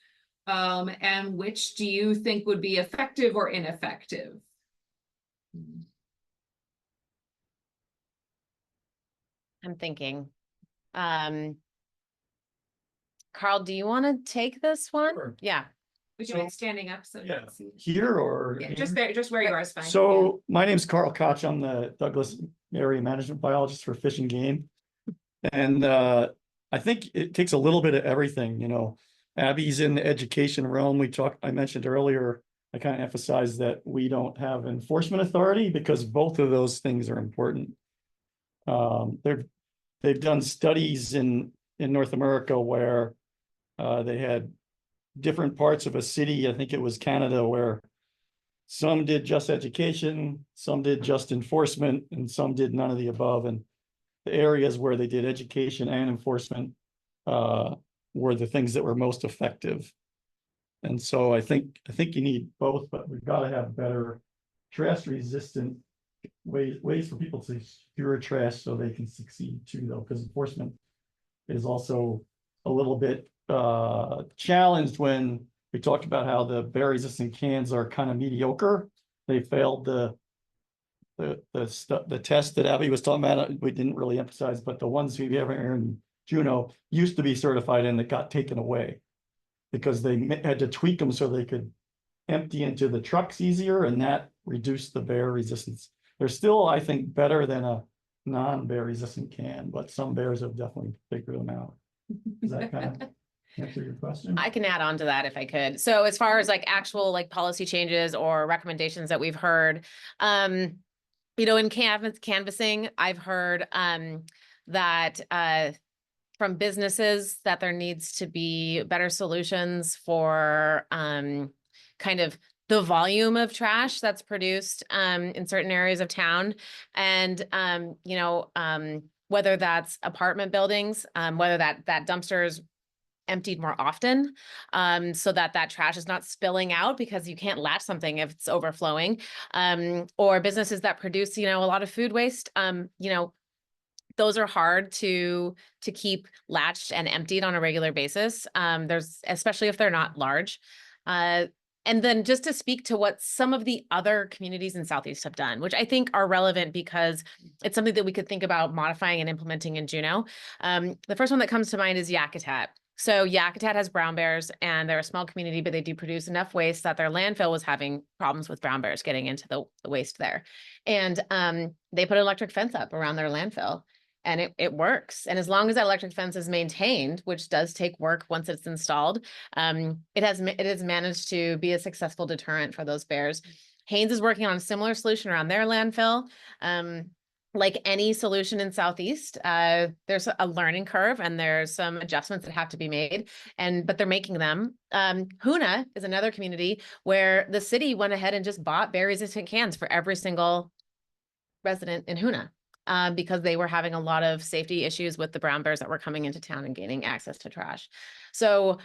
And which do you think would be effective or ineffective? I'm thinking. Carl, do you want to take this one? Sure. Yeah. Would you mind standing up? So Yeah, here or? yeah, just there, just where you are is fine. So my name's Carl Koch. I'm the Douglas Area Management Biologist for Fish and Game. And I think it takes a little bit of everything, you know. Abby's in the education realm. I mentioned earlier, I kind of emphasized that we don't have enforcement authority because both of those things are important. They've done studies in North America where they had different parts of a city, I think it was Canada, where some did just education, some did just enforcement, and some did none of the above. And the areas where they did education and enforcement were the things that were most effective. And so I think you need both, but we've got to have better trash resistant ways for people to secure trash so they can succeed too, though, because enforcement is also a little bit challenged when we talked about how the bear resistant cans are kind of mediocre. They failed the test that Abby was talking about. We didn't really emphasize, but the ones we have here in Juneau used to be certified and that got taken away. because they had to tweak them so they could empty into the trucks easier, and that reduced the bear resistance. They're still, I think, better than a non-bear resistant can, but some bears have definitely figured them out. Does that kind of answer your question? I can add on to that if I could. So as far as like actual like policy changes or recommendations that we've heard, in canvassing, I've heard that from businesses that there needs to be better solutions for kind of the volume of trash that's produced in certain areas of town. And whether that's apartment buildings, whether that dumpster is emptied more often, so that trash is not spilling out because you can't latch something if it's overflowing, or businesses that produce, a lot of food waste, those are hard to keep latched and emptied on a regular basis. Especially if they're not large. And then just to speak to what some of the other communities in Southeast have done, which I think are relevant because it's something that we could think about modifying and implementing in Juneau. The first one that comes to mind is Yakutat. So Yakutat has brown bears, and they're a small community, but they do produce enough waste that their landfill was having problems with brown bears getting into the waste there. And they put an electric fence up around their landfill. And it works. And as long as that electric fence is maintained, which does take work once it's installed, it has managed to be a successful deterrent for those bears. Haynes is working on a similar solution around their landfill. Like any solution in Southeast, there's a learning curve and there's some adjustments that have to be made, but they're making them. Hoonah is another community where the city went ahead and just bought bear resistant cans for every single resident in Hoonah. Because they were having a lot of safety issues with the brown bears that were coming into town and gaining access to trash. So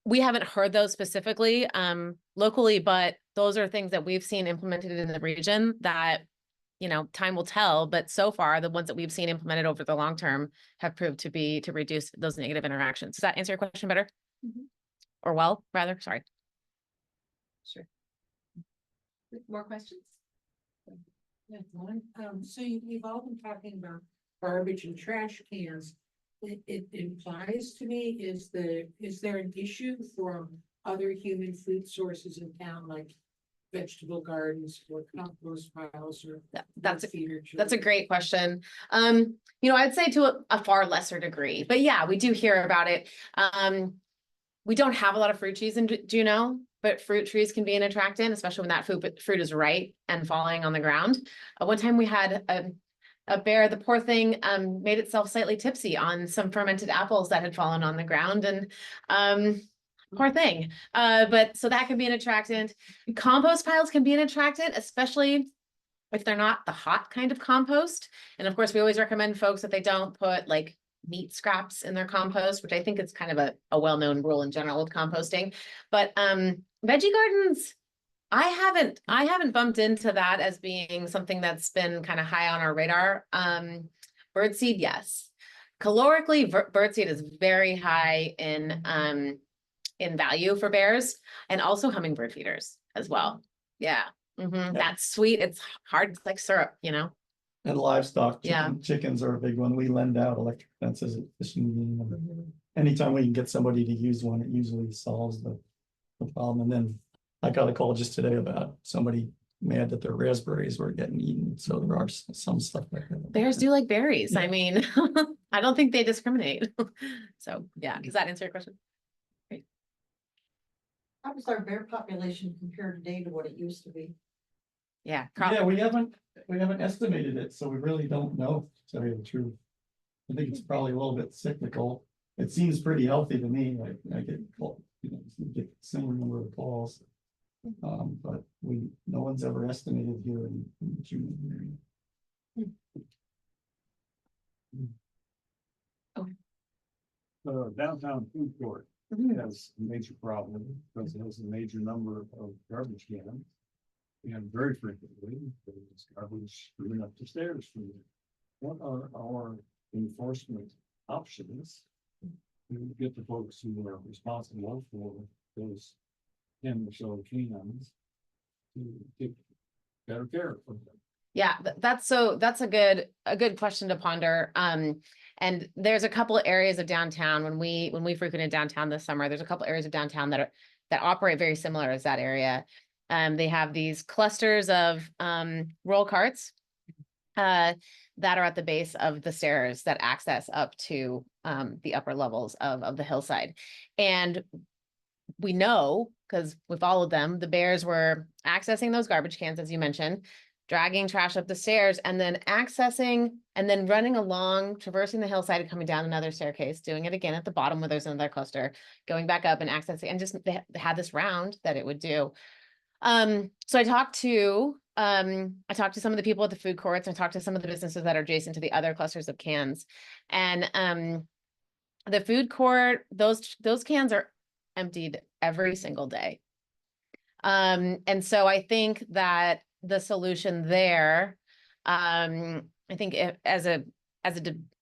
we haven't heard those specifically locally, but those are things that we've seen implemented in the region that, time will tell. But so far, the ones that we've seen implemented over the long term have proved to reduce those negative interactions. Does that answer your question better? Mm-hmm. Or well, rather, sorry. Sure. More questions? Yeah, so we've all been talking about garbage and trash cans. It implies to me, is there an issue for other human food sources in town, like vegetable gardens or compost piles or? That's a great question. I'd say to a far lesser degree, but yeah, we do hear about it. We don't have a lot of fruit trees in Juneau, but fruit trees can be an attractant, especially when that fruit is ripe and falling on the ground. One time we had a bear, the poor thing made itself slightly tipsy on some fermented apples that had fallen on the ground, and poor thing. But so that can be an attractant. Compost piles can be an attractant, especially if they're not the hot kind of compost. And of course, we always recommend folks that they don't put like meat scraps in their compost, which I think is kind of a well-known rule in general with composting. But veggie gardens, I haven't bumped into that as being something that's been kind of high on our radar. Birdseed, yes. Calorically, birdseed is very high in value for bears, and also hummingbird feeders as well. Yeah. Mm-hmm. That's sweet. It's hard. It's like syrup, And livestock, Yeah. chickens are a big one. We lend out electric fences at fishing. Anytime we can get somebody to use one, it usually solves the problem. And then I got a call just today about somebody mad that their raspberries were getting eaten. So there are some stuff like that. Bears do like berries. Yeah. I mean, I don't think they discriminate. So yeah, does that answer your question? How does our bear population compare today to what it used to be? Yeah. Yeah, we haven't estimated it, so we really don't know, to tell you the truth. I think it's probably a little bit cyclical. It seems pretty healthy to me. Like I get get similar number of calls. But no one's ever estimated here in the June area. Downtown food court has a major problem because it has a major number of garbage cans. And very frequently, there's garbage coming up the stairs from there. What are our enforcement options to get the folks who are responsible for those 10 or so cans to take better care of them? Yeah, that's a good question to ponder. And there's a couple of areas of downtown when we frequented downtown this summer, there's a couple areas of downtown that operate very similar as that area. They have these clusters of roll carts that are at the base of the stairs that access up to the upper levels of the hillside. And we know, because we followed them, the bears were accessing those garbage cans, as you mentioned, dragging trash up the stairs, and then accessing and then running along, traversing the hillside and coming down another staircase, doing it again at the bottom where there's another cluster, going back up and accessing, and just they had this round that it would do. So I talked to some of the people at the food courts. I talked to some of the businesses that are adjacent to the other clusters of cans, and the food court, those cans are emptied every single day. And so I think that the solution there, I think as a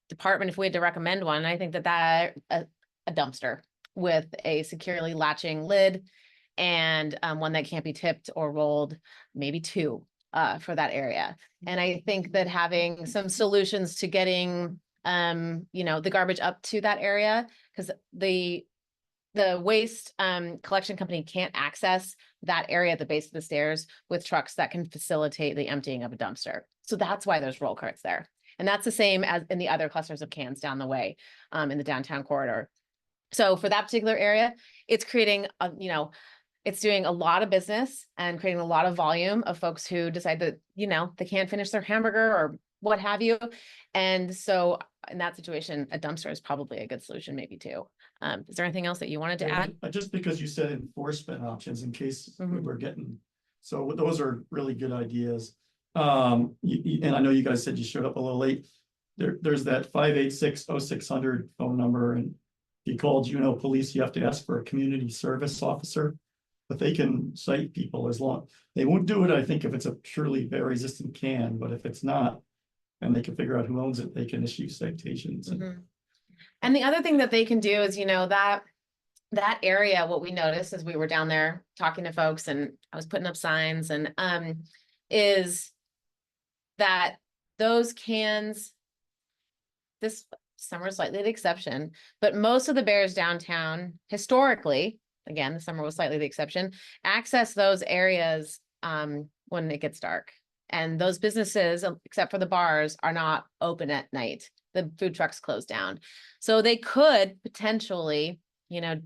department, if we had to recommend one, I think that a dumpster with a securely latching lid and one that can't be tipped or rolled, maybe two for that area. And I think that having some solutions to getting the garbage up to that area, because the waste collection company can't access that area at the base of the stairs with trucks that can facilitate the emptying of a dumpster. So that's why there's roll carts there. And that's the same as in the other clusters of cans down the way in the downtown corridor. So for that particular area, it's creating it's doing a lot of business and creating a lot of volume of folks who decide that, they can't finish their hamburger or what have you. And so in that situation, a dumpster is probably a good solution maybe too. Is there anything else that you wanted to add? Just because you said enforcement options in case we Mhm. were getting, so those are really good ideas. And I know you guys said you showed up a little late. There's that 586-0600 phone number, and if you call Juneau Police, you have to ask for a community service officer. But they can cite people as long, they won't do it, I think, if it's a purely bear resistant can, but if it's not, and they can figure out who owns it, they can issue citations. Mhm. And the other thing that they can do is, that area, what we noticed as we were down there talking to folks and I was putting up signs and, is that those cans, this summer is slightly the exception, but most of the bears downtown historically, again, the summer was slightly the exception, access those areas, when it gets dark. And those businesses, except for the bars, are not open at night. The food trucks close down. So they could potentially,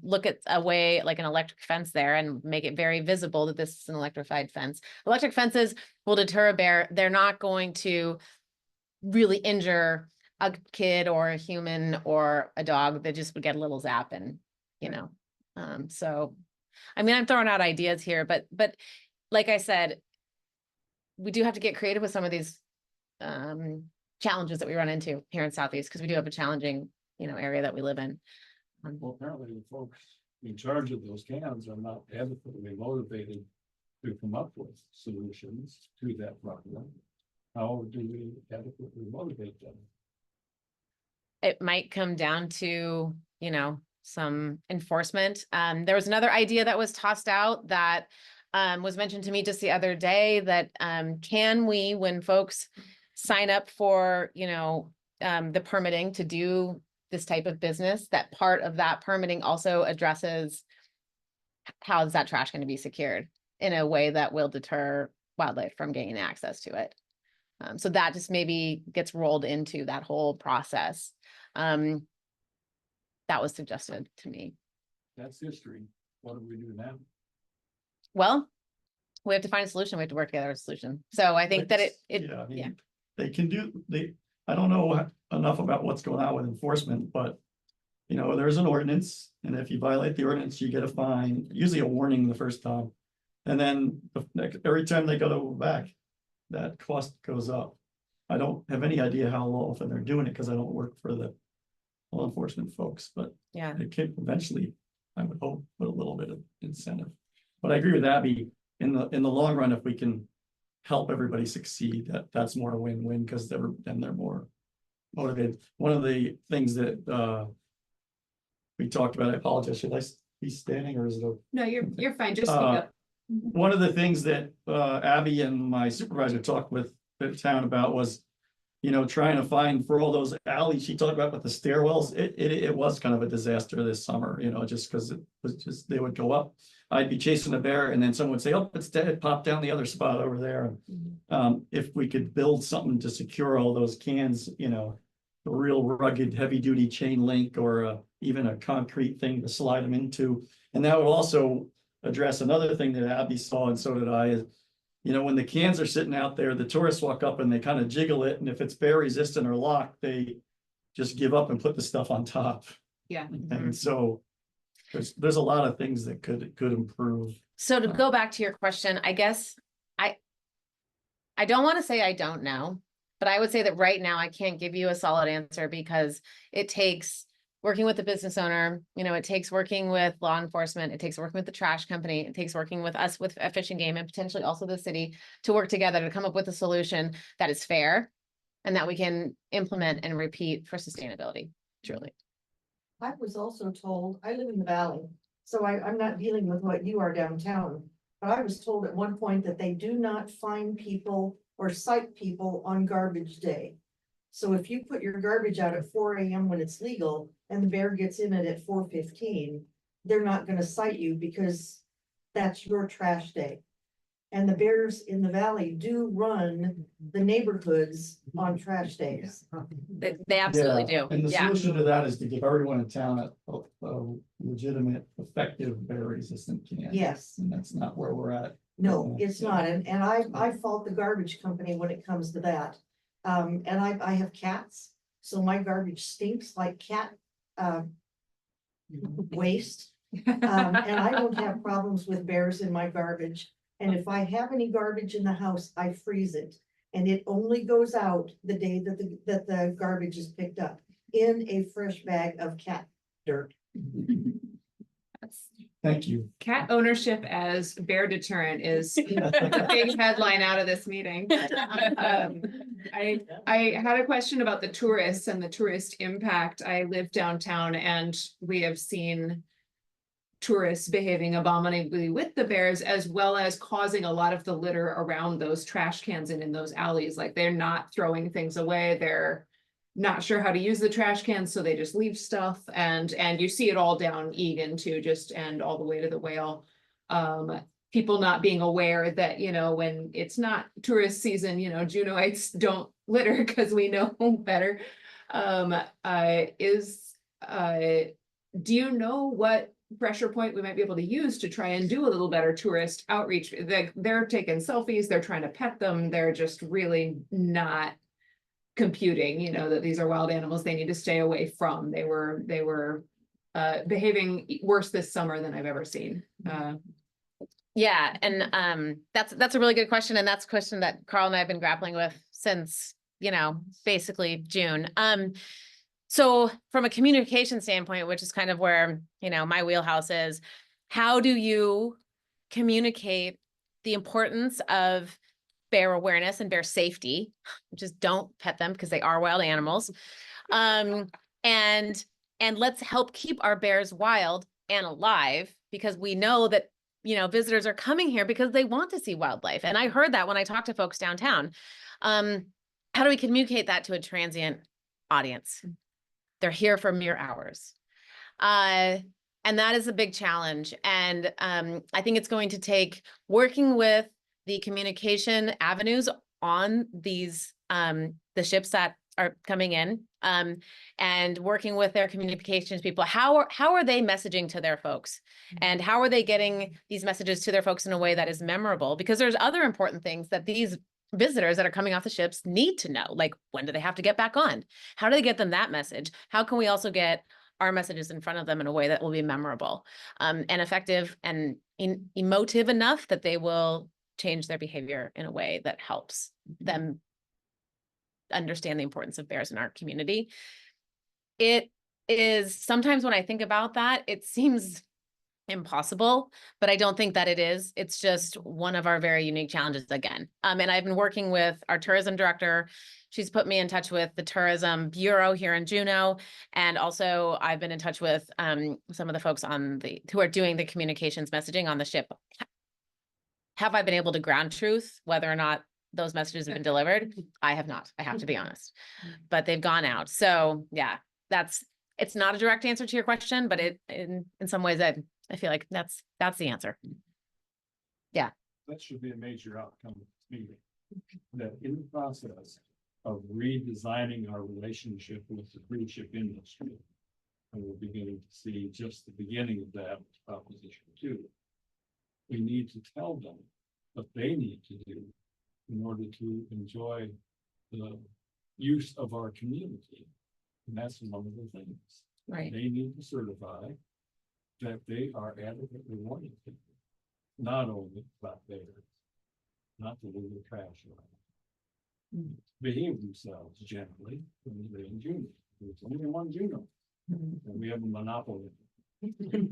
look at a way like an electric fence there and make it very visible that this is an electrified fence. Electric fences will deter a bear. They're not going to really injure a kid or a human or a dog. They just would get a little zap and, so, I mean, I'm throwing out ideas here, but like I said, we do have to get creative with some of these challenges that we run into here in Southeast, because we do have a challenging, area that we live in. Well, apparently the folks in charge of those cans are not adequately motivated to come up with solutions to that problem. How do we adequately motivate them? It might come down to, some enforcement. There was another idea that was tossed out that was mentioned to me just the other day that can we, when folks sign up for, the permitting to do this type of business, that part of that permitting also addresses how is that trash going to be secured in a way that will deter wildlife from gaining access to it. So that just maybe gets rolled into that whole process. That was suggested to me. That's history. What do we do now? Well, we have to find a solution. We have to work together as a solution. So I think that Yeah, I mean, they can I don't know enough about what's going on with enforcement, but there's an ordinance, and if you violate the ordinance, you get a fine, usually a warning the first time. And then every time they go back, that cost goes up. I don't have any idea how often they're doing it because I don't work for the law enforcement folks, but yeah. it could eventually, I would hope, put a little bit of incentive. But I agree with Abby, in the long run, if we can help everybody succeed, that's more a win-win, because they're more motivated. One of the things that we talked about, I apologize, should I be standing or is it? No, you're fine. Just speak up. One of the things that Abby and my supervisor talked with the town about was, you know, trying to find for all those alleys she talked about with the stairwells, it was kind of a disaster this summer, you know, just because it was just, they would go up. I'd be chasing a bear and then someone would say, oh, it's dead, it popped down the other spot over there. If we could build something to secure all those cans, you know, a real rugged, heavy duty chain link or even a concrete thing to slide them into. And that would also address another thing that Abby saw, and so did I, is, you know, when the cans are sitting out there, the tourists walk up and they kind of jiggle it. And if it's bear resistant or locked, they just give up and put the stuff on top. Yeah. And so there's a lot of things that could improve. So to go back to your question, I guess I don't want to say I don't know, but I would say that right now I can't give you a solid answer because it takes working with the business owner, you know, it takes working with law enforcement, it takes working with the trash company, it takes working with us with Fish and Game and potentially also the city to work together to come up with a solution that is fair and that we can implement and repeat for sustainability, truly. I was also told, I live in the valley, so I'm not dealing with what you are downtown. But I was told at one point that they do not fine people or cite people on garbage day. So if you put your garbage out at 4 AM when it's legal and the bear gets in it at 4:15, they're not gonna cite you because that's your trash day. And the bears in the valley do run the neighborhoods on trash days. They absolutely Yeah, do. And the Yeah. solution to that is to give everyone in town a legitimate, effective, bear resistant can. Yes. And that's not where we're at. No, it's not, and I fault the garbage company when it comes to that. And I have cats, so my garbage stinks like cat waste. And I don't have problems with bears in my garbage, and if I have any garbage in the house, I freeze it. And it only goes out the day that the garbage is picked up in a fresh bag of cat dirt. Thank you. Cat ownership as bear deterrent is a big headline out of this meeting. I had a question about the tourists and the tourist impact. I live downtown and we have seen tourists behaving abominably with the bears, as well as causing a lot of the litter around those trash cans and in those alleys. Like they're not throwing things away. They're not sure how to use the trash cans, so they just leave stuff. And you see it all down Egan too, just and all the way to the Whale. People not being aware that, you know, when it's not tourist season, you know, Juneauites don't litter because we know better. Do you know what pressure point we might be able to use to try and do a little better tourist outreach? They're taking selfies, they're trying to pet them, they're just really not computing, you know, that these are wild animals they need to stay away from. They were behaving worse this summer than I've ever seen. Yeah, and that's a really good question, and that's a question that Carl and I have been grappling with since, you know, basically June. So from a communication standpoint, which is kind of where, you know, my wheelhouse is, how do you communicate the importance of bear awareness and bear safety? Just don't pet them because they are wild animals. And let's help keep our bears wild and alive, because we know that, you know, visitors are coming here because they want to see wildlife. And I heard that when I talked to folks downtown. How do we communicate that to a transient audience? They're here for mere hours. And that is a big challenge. And I think it's going to take working with the communication avenues on these, the ships that are coming in, and working with their communications people. How are they messaging to their folks? And how are they getting these messages to their folks in a way that is memorable? Because there's other important things that these visitors that are coming off the ships need to know, like when do they have to get back on? How do they get them that message? How can we also get our messages in front of them in a way that will be memorable, and effective and emotive enough that they will change their behavior in a way that helps them understand the importance of bears in our community? It is sometimes when I think about that, it seems impossible, but I don't think that it is. It's just one of our very unique challenges again. And I've been working with our tourism director. She's put me in touch with the tourism bureau here in Juneau. And also I've been in touch with some of the folks who are doing the communications messaging on the ship. Have I been able to ground truth whether or not those messages have been delivered. I have not, I have to be honest, but they've gone out. So yeah, it's not a direct answer to your question, but in some ways I feel like that's the answer. That should be a major outcome of this meeting. That in the process of redesigning our relationship with the cruise ship industry, and we're beginning to see just the beginning of that with Proposition 2. We need to tell them what they need to do in order to enjoy the use of our community. And that's one of the things. Right. They need to certify that they are adequately warning people, not only about bears, not to leave their trash around. Behave themselves generally when they're in Juneau. There's only one Juneau, and we have a monopoly.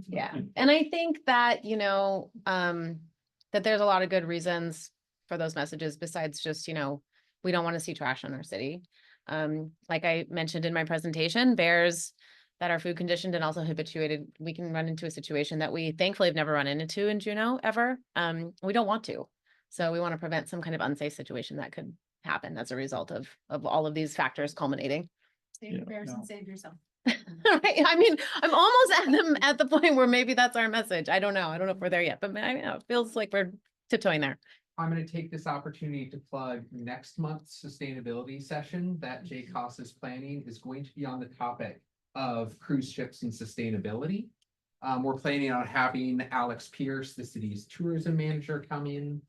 Yeah, and I think that, that there's a lot of good reasons for those messages besides just, we don't want to see trash in our city. Like I mentioned in my presentation, bears that are food conditioned and also habituated, we can run into a situation that we thankfully have never run into in Juneau ever. We don't want to. So we want to prevent some kind of unsafe situation that could happen as a result of all of these factors culminating. Save your bears and save yourself. Right. I mean, I'm almost at the point where maybe that's our message. I don't know. I don't know if we're there yet, but it feels like we're tiptoeing there. I'm going to take this opportunity to plug next month's sustainability session that JCOS is planning is going to be on the topic of cruise ships and sustainability. We're planning on having Alex Pierce, the city's tourism manager, come in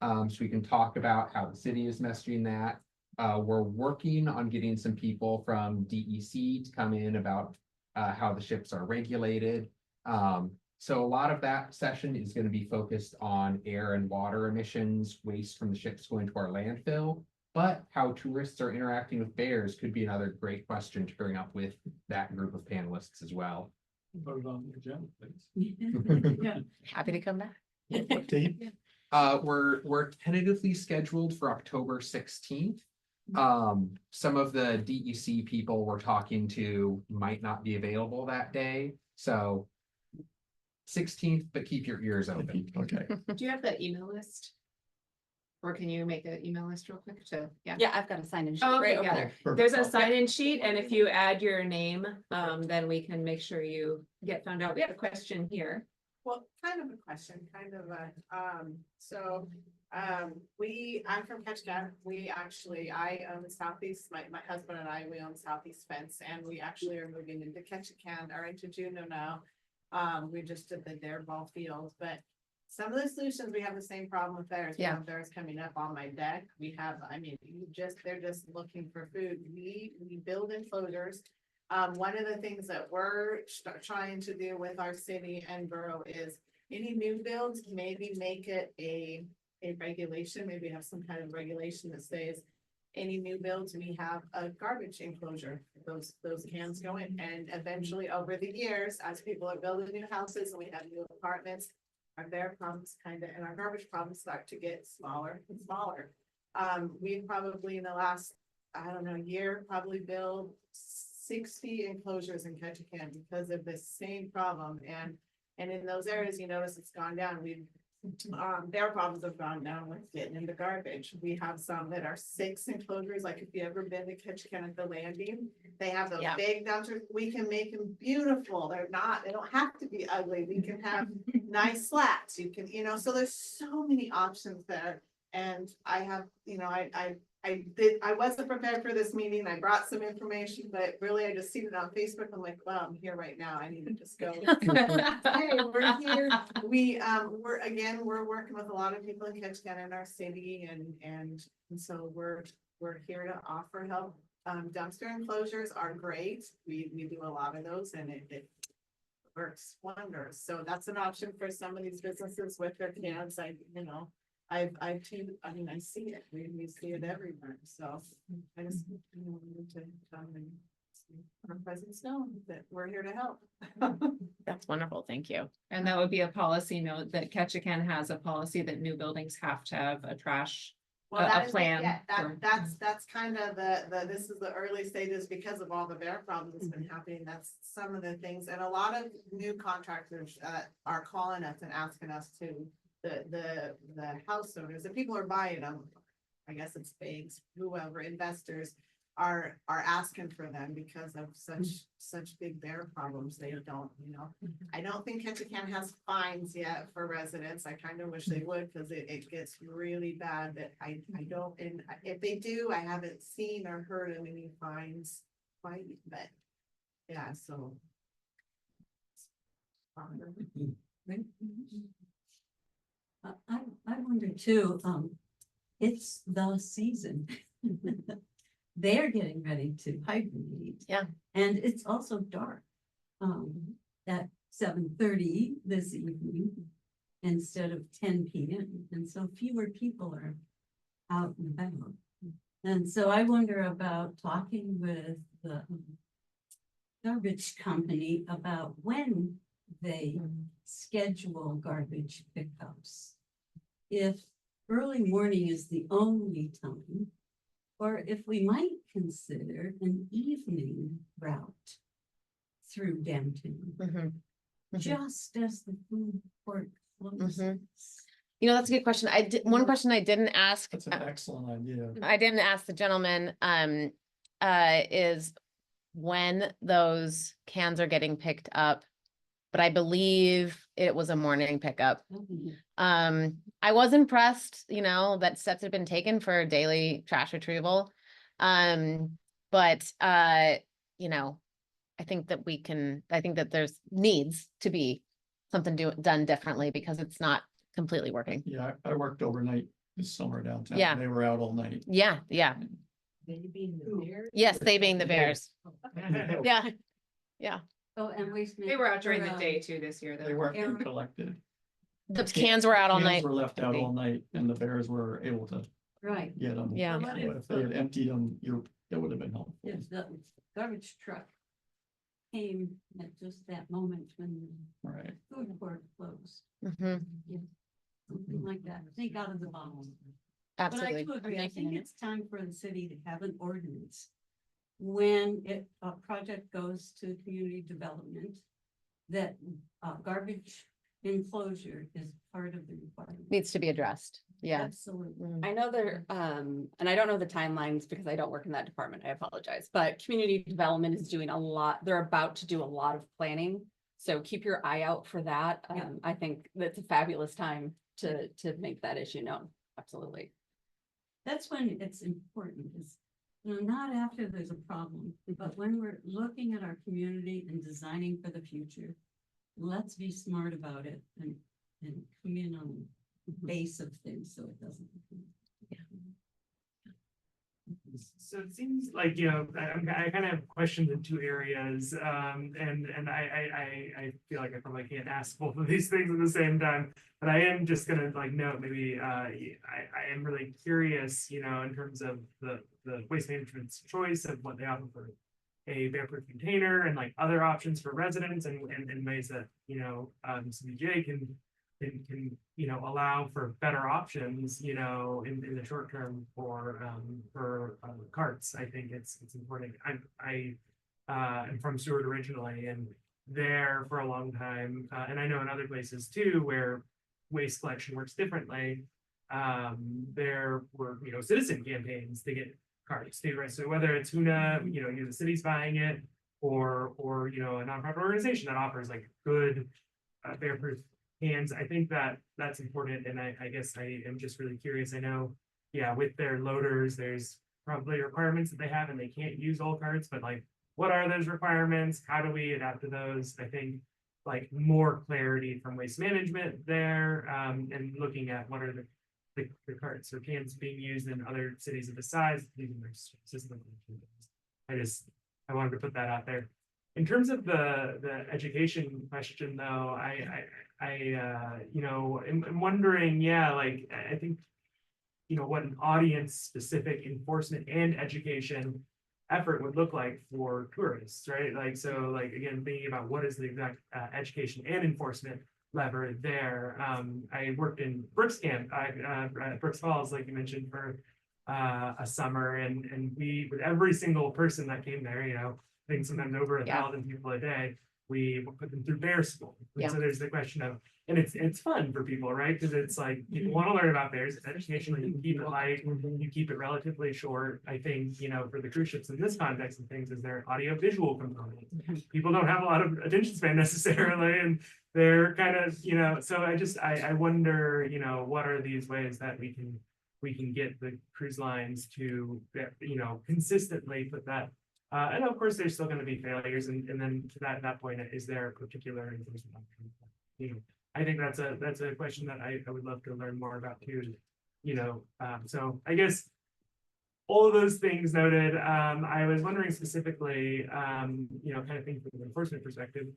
so we can talk about how the city is messaging that. We're working on getting some people from DEC to come in about how the ships are regulated. So a lot of that session is going to be focused on air and water emissions, waste from the ships going to our landfill, but how tourists are interacting with bears could be another great question to bring up with that group of panelists as well. Put it on the agenda, please. Happy to come back. What date? We're tentatively scheduled for October 16th. Some of the DEC people we're talking to might not be available that day, so 16th, but keep your ears open. Okay. Do you have the email list? Or can you make an email list real quick to, yeah? Yeah, I've got a sign-in sheet Oh, right okay, over yeah. there. There's a sign-in sheet, and if you add your name, then we can make sure you get found out. We have a question here. Well, kind of a question, kind of a, I'm from Ketchikan. I own Southeast, my husband and I, we own Southeast Fence, and we actually are moving into Ketchikan or into Juneau now. We just did the Dare Ball Field, but some of the solutions, we have the same problem with bears. We Yeah. have bears coming up on my deck. We have, they're just looking for food. We build enclosures. One of the things that we're trying to do with our city and borough is any new builds, maybe make it a regulation, maybe have some kind of regulation that says any new builds, we have a garbage enclosure, those cans go in, and eventually over the years, as people are building new houses and we have new apartments, our bear problems and our garbage problems start to get smaller and smaller. We probably in the last, year, probably build 60 enclosures in Ketchikan because of this same problem. And in those areas, you notice it's gone down. Their problems have gone down with getting into garbage. We have some that are 6 enclosures, like if you ever been to Ketchikan at the landing, they have those Yeah. big dumpsters. We can make them beautiful. They don't have to be ugly. We can have nice slats. You can, so there's so many options there. And I have, I wasn't prepared for this meeting. I brought some information, but really I just seen it on Facebook. I'm like, well, I'm here right now. I need to just go. Hey, we're here. We're working with a lot of people in Ketchikan in our city and so we're here to offer help. Dumpster enclosures are great. We do a lot of those and it works wonders. So that's an option for some of these businesses with their cans. I see it, we see it everywhere, so I just wanted to come and see our presence know that we're here to help. That's wonderful. Thank you. And that would be a policy note that Ketchikan has a policy that new buildings have to have a trash. Well, a that is, plan yeah, for- that's kind of this is the early stages because of all the bear problems that's been happening. That's some of the things, and a lot of new contractors are calling us and asking us to, the house owners, the people who are buying them, I guess it's banks, whoever, investors are asking for them because of such big bear problems. They don't, I don't think Ketchikan has fines yet for residents. I kind of wish they would, because it gets really bad, but I don't, and if they do, I haven't seen or heard of any fines quite, but yeah, so. I wonder too, it's the season. They're getting ready to hibernate. Yeah. And it's also dark, at 7:30 this evening instead of 10 PM. And so fewer people are out and about. And so I wonder about talking with the garbage company about when they schedule garbage pickups. If early morning is the only time, or if we might consider an evening route through downtown, Mhm. Mhm. just as the food court closes. You know, that's a good question. One question I didn't ask. That's an excellent idea. I didn't ask the gentleman, is when those cans are getting picked up. But I believe it was a morning pickup. I was impressed, that steps had been taken for daily trash retrieval. But I think that there's needs to be something done differently because it's not completely working. Yeah, I worked overnight this summer downtown. Yeah. They were out all night. Yeah, yeah. They being the bear. Yes, they being the bears. Yeah, yeah. Oh, and waste. They were out during the day too this year, They though. weren't being collected. The cans were out all Cans night. were left out all night and the bears were able to Right. get them. Yeah. Well, So if they had emptied them, it would have been helpful. If the garbage truck came at just that moment when Right. the food court closed. Mhm. Something like that, think out of the box. But I Absolutely. do agree, I think it's time for the city to have an ordinance. When a project goes to community development, that garbage enclosure is part of the requirement. Needs to be addressed. Yeah. Absolutely. I know there, and I don't know the timelines because I don't work in that department, I apologize, but community development is doing a lot, they're about to do a lot of planning. So keep your eye out for that. Yeah. I think that's a fabulous time to make that issue known, absolutely. That's when it's important, is, not after there's a problem, but when we're looking at our community and designing for the future. Let's be smart about it and come in on the base of things so it doesn't. So it seems like, I kind of have questions in two areas, and I feel like I probably can't ask both of these things at the same time, but I am just gonna note, maybe, I am really curious, in terms of the waste management's choice of what they offer for a bear-proof container and other options for residents and ways that, CBJ can allow for better options, in the short term for carts. I think it's important. I am from Seward originally, and there for a long time, and I know in other places too, where waste collection works differently. There were, citizen campaigns to get carts too, right? So whether it's HUNA, the city's buying it, or a nonprofit organization that offers good bear-proof cans, I think that's important. And I guess I am just really curious. I know, with their loaders, there's probably requirements that they have, and they can't use old carts, but what are those requirements? How do we adapt to those? I think more clarity from waste management there, and looking at what are the carts or cans being used in other cities of the size, using their system. I wanted to put that out there. In terms of the education question, though, I'm wondering, I think, what an audience specific enforcement and education effort would look like for tourists, right? Again, thinking about what is the exact education and enforcement lever there. I worked in Brooks Camp, Brooks Falls, like you mentioned, for a summer, and we, with every single person that came there, I think sometimes over 1,000 people a day, we put them through bear school. And Yeah. so there's the question of, and it's fun for people, right? Because it's like, people want to learn about bears, it's educational, you keep it light, you keep it relatively short. I think, for the cruise ships in this context and things, is there audio visual component. People don't have a lot of attention span necessarily, and they're kind of, so I wonder, what are these ways that we can get the cruise lines to, consistently put that. And of course, there's still going to be failures, and then to that point, is there a particular enforcement option? I think that's a question that I would love to learn more about too. So I guess all of those things noted, I was wondering specifically, kind of thing from an enforcement perspective.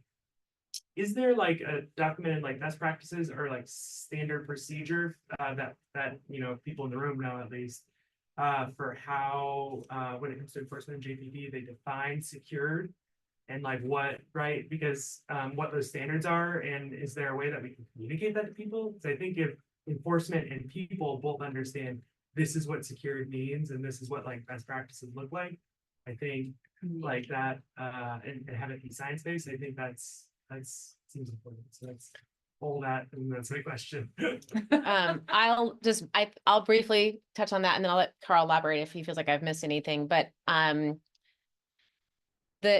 Is there like a documented like best practices or like standard procedure that people in the room know at least for how when it comes to enforcement and JPP they define secured and like what, right? Because what those standards are, and is there a way that we can communicate that to people? Because I think if enforcement and people both understand this is what secured means and this is what like best practices look like, I think like that and have it be science-based, I think that's seems important. So that's all that, and that's my question. I'll briefly touch on that, and then I'll let Carl elaborate if he feels like I've missed anything. But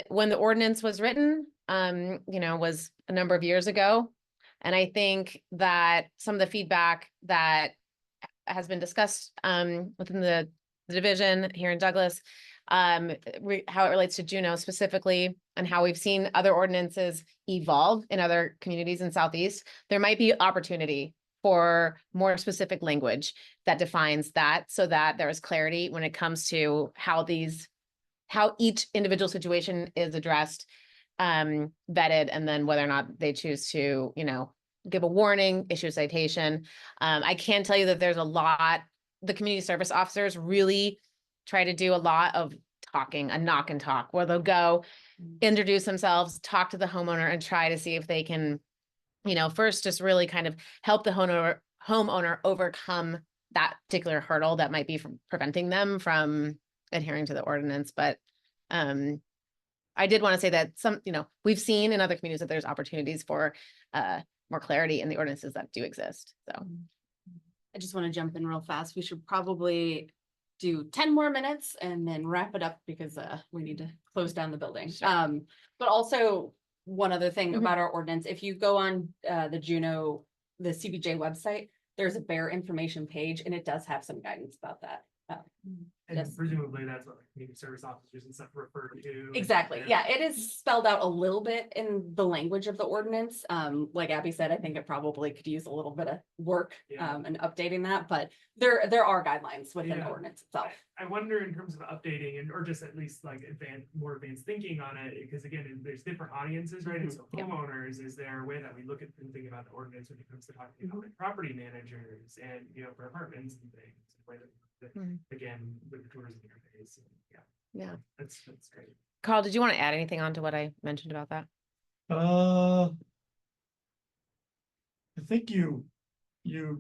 when the ordinance was written, was a number of years ago. And I think that some of the feedback that has been discussed within the division here in Douglas, how it relates to Juneau specifically, and how we've seen other ordinances evolve in other communities in Southeast, there might be opportunity for more specific language that defines that, so that there is clarity when it comes to how each individual situation is addressed, vetted, and then whether or not they choose to, give a warning, issue a citation. I can tell you that there's a lot, the community service officers really try to do a lot of talking, a knock and talk, where they'll go introduce themselves, talk to the homeowner, and try to see if they can, first just really kind of help the homeowner overcome that particular hurdle that might be from preventing them from adhering to the ordinance. But I did want to say that we've seen in other communities that there's opportunities for more clarity in the ordinances that do exist. So I just want to jump in real fast. We should probably do 10 more minutes and then wrap it up because we need to close down the building. Sure. But also one other thing about our ordinance, if you go on the CBJ website, there's a bear information page, and it does have some guidance about that. And Yes. presumably that's what like community service officers and stuff refer to. Exactly. Yeah, it is spelled out a little bit in the language of the ordinance. Like Abby said, I think it probably could use a little bit of work and updating that, but there are guidelines within the ordinance itself. I wonder in terms of updating or just at least like more advanced thinking on it, because again, there's different audiences, right? And so homeowners, is there a way that we look at and think about the ordinance when it comes to talking about like property managers and for apartments and things, way that again with the tourism interface. Yeah, that's great. Carl, did you want to add anything on to what I mentioned about that? I think you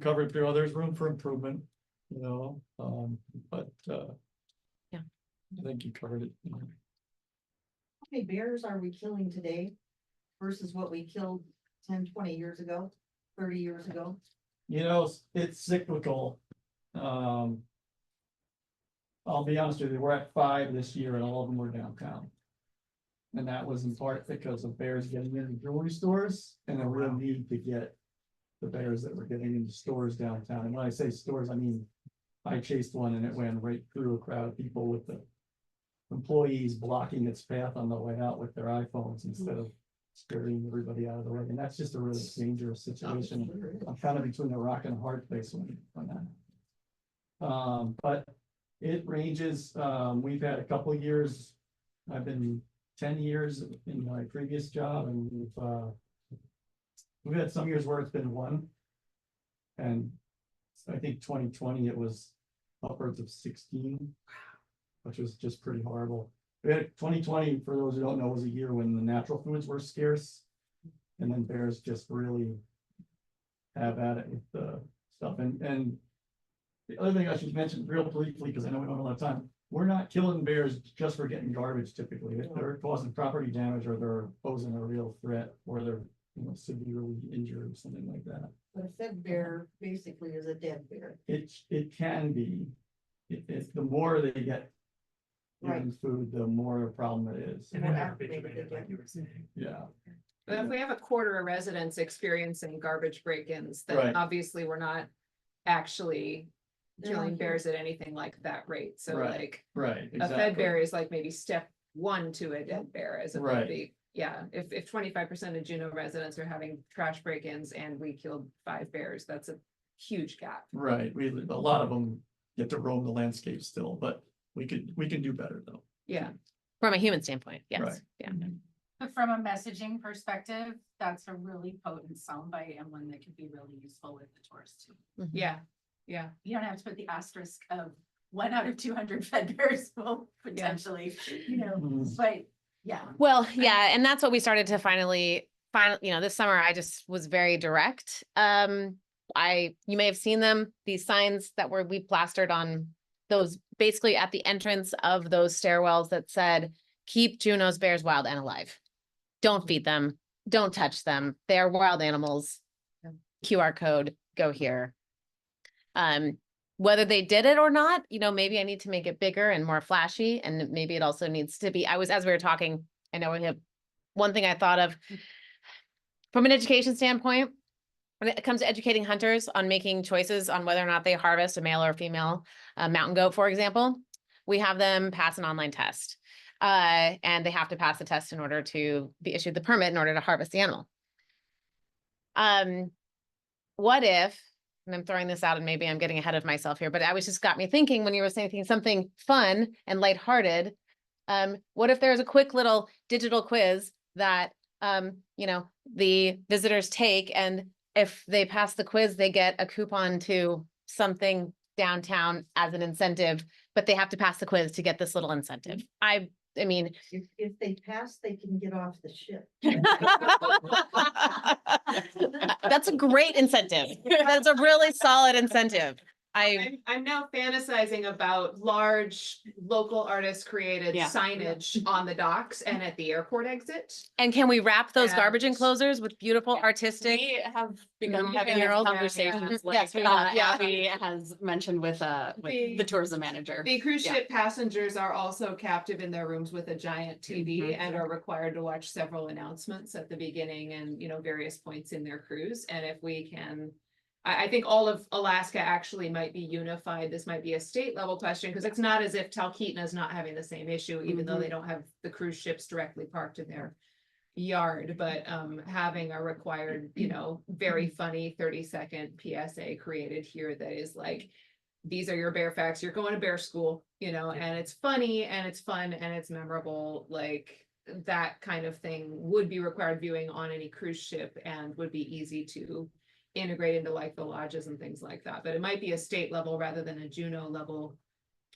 covered through. There's room for improvement, but yeah, I think you covered it. How many bears are we killing today versus what we killed 10, 20 years ago, 30 years ago? It's cyclical. I'll be honest with you, we're at 5 this year and all of them were downtown. And that was in part because of bears getting into jewelry stores and a real need to get the bears that were getting into stores downtown. And when I say stores, I mean, I chased one and it went right through a crowd of people with the employees blocking its path on the way out with their iPhones instead of scaring everybody out of the way. And that's just a really dangerous situation. I'm kind of between a rock and a hard place on that. But it ranges. We've had a couple of years. I've been 10 years in my previous job, and we've had some years where it's been 1. And I think 2020 it was upwards of 16, which was just pretty horrible. We had 2020, for those who don't know, was a year when the natural foods were scarce, and then bears just really have at it with the stuff. And the other thing I should mention real briefly, because I know we don't have a lot of time, we're not killing bears just for getting garbage typically. If they're causing property damage or they're posing a real threat or they're, severely injured or something like that. But a fed bear basically is a dead bear. It can be. It's the more they get given food, the more a problem it is. And then they're habituated, like you were saying. Yeah. But if we have a quarter of residents experiencing garbage break-ins, then Right. obviously we're not actually killing bears at anything like that rate. So Right. like Right. a fed bear is like maybe step 1 to a dead bear as opposed Right. to, yeah, if 25% of Juneau residents are having trash break-ins and we killed 5 bears, that's a huge gap. Right. A lot of them get to roam the landscape still, but we can do better though. Yeah. From a human standpoint, Right. yes, yeah. But from a messaging perspective, that's a really potent soundbite and one that could be really useful with the tourists too. Yeah, yeah. You don't have to put the asterisk of 1 out of 200 fed bears will potentially, but yeah. Well, yeah, and that's what we started to finally, this summer, I just was very direct. You may have seen them, these signs that we plastered on those, basically at the entrance of those stairwells that said, keep Juneau's bears wild and alive. Don't feed them, don't touch them. They are wild animals. QR code, go here. Whether they did it or not, maybe I need to make it bigger and more flashy, and maybe it also needs to be, as we were talking, I know we have one thing I thought of from an education standpoint, when it comes to educating hunters on making choices on whether or not they harvest a male or a female mountain goat, for example, we have them pass an online test. And they have to pass the test in order to be issued the permit in order to harvest the animal. What if, and I'm throwing this out and maybe I'm getting ahead of myself here, but I was just got me thinking when you were saying something fun and lighthearted. What if there's a quick little digital quiz that, the visitors take, and if they pass the quiz, they get a coupon to something downtown as an incentive, but they have to pass the quiz to get this little incentive. I mean, If they pass, they can get off the ship. that's a great incentive. That's a really solid incentive. I'm now fantasizing about large local artist created Yeah. signage on the docks and at the airport exit. And can we wrap those Yeah. garbage enclosures with beautiful artistic? We have begun Mhm. having Year-old. conversations like, Yes, we have, yeah. Abby has mentioned with the tourism manager. The cruise Yeah. ship passengers are also captive in their rooms with a giant TV Mhm. and are required to watch several announcements at the beginning and, various points in their cruise. And if we can, I think all of Alaska actually might be unified. This might be a state level question, because it's not as if Talkeetna is not having the same issue, even though they don't have the cruise ships directly parked in their yard, but having a required, very funny 30-second PSA created here that is like, these are your bear facts, you're going to bear school, and it's funny and it's fun and it's memorable, like that kind of thing would be required viewing on any cruise ship and would be easy to integrate into like the lodges and things like that. But it might be a state level rather than a Juneau level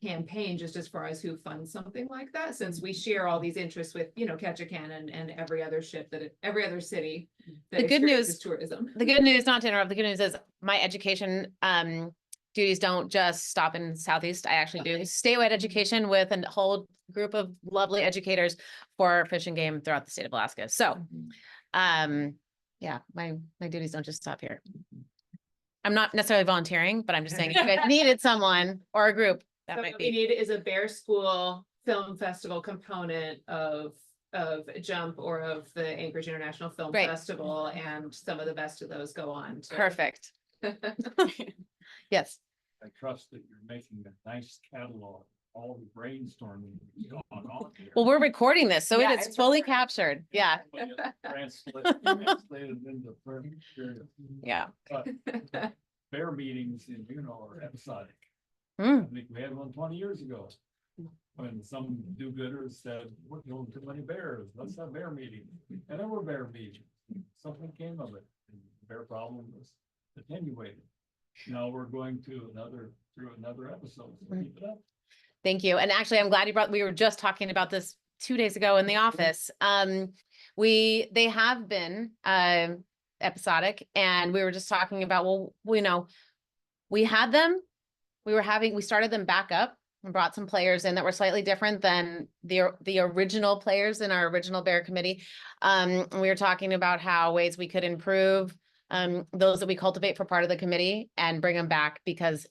campaign, just as far as who funds something like that, since we share all these interests with, Ketchikan and every other ship every other city. That The good news- experiences tourism. The good news, not to interrupt, the good news is my education duties don't just stop in Southeast. I actually do statewide education with a whole group of lovely educators for fish and game throughout the state of Alaska. So, yeah, my duties don't just stop here. I'm not necessarily volunteering, but I'm just saying if you guys needed someone or a group, that So might what we be. need is a Bear School Film Festival component of Jump or of the Anchorage International Film Right. Festival, and some of the best of those go on to. Perfect. Yes. I trust that you're making a nice catalog, all the brainstorming that's going on here. Well, we're recording this, so Yeah, it is it's fully captured. Yeah. Translated into print material. Yeah. But bear meetings in are episodic. Mm. I think we had one 20 years ago. When some do-gooders said, we're killing too many bears, let's have bear meetings. And there were bear meetings. Something came of it. And the bear problem was attenuated. Now we're going to through another episode. So keep it up. Thank you. And actually, I'm glad we were just talking about this 2 days ago in the office. They have been episodic, and we were just talking about, well, we had them, we started them back up and brought some players in that were slightly different than the original players in our original Bear Committee. We were talking about how ways we could improve those that we cultivate for part of the committee and bring them back, because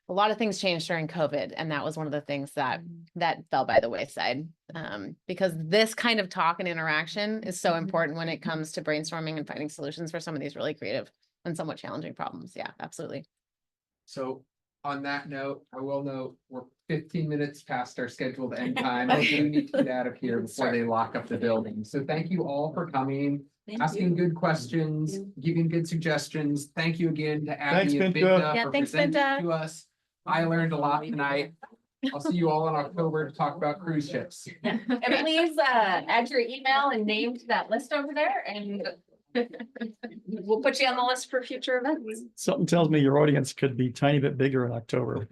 a lot of things changed during COVID, and that was one of the things that fell by the wayside. Because this kind of talk and interaction is so important when it comes to brainstorming and finding solutions for some of these really creative and somewhat challenging problems. Yeah, absolutely. So on that note, I will note we're 15 minutes past our scheduled end time. I do need to get out of here before they lock up the building. So thank you all for coming, asking good questions, giving good suggestions. Thank you again to Thanks, Abby and Binta. Binta Yeah, for thanks, presenting Binta. to us. I learned a lot tonight. I'll see you all in October to talk about cruise ships. And please add your email and name to that list over there, and we'll put you on the list for future events. Something tells me your audience could be tiny bit bigger in October.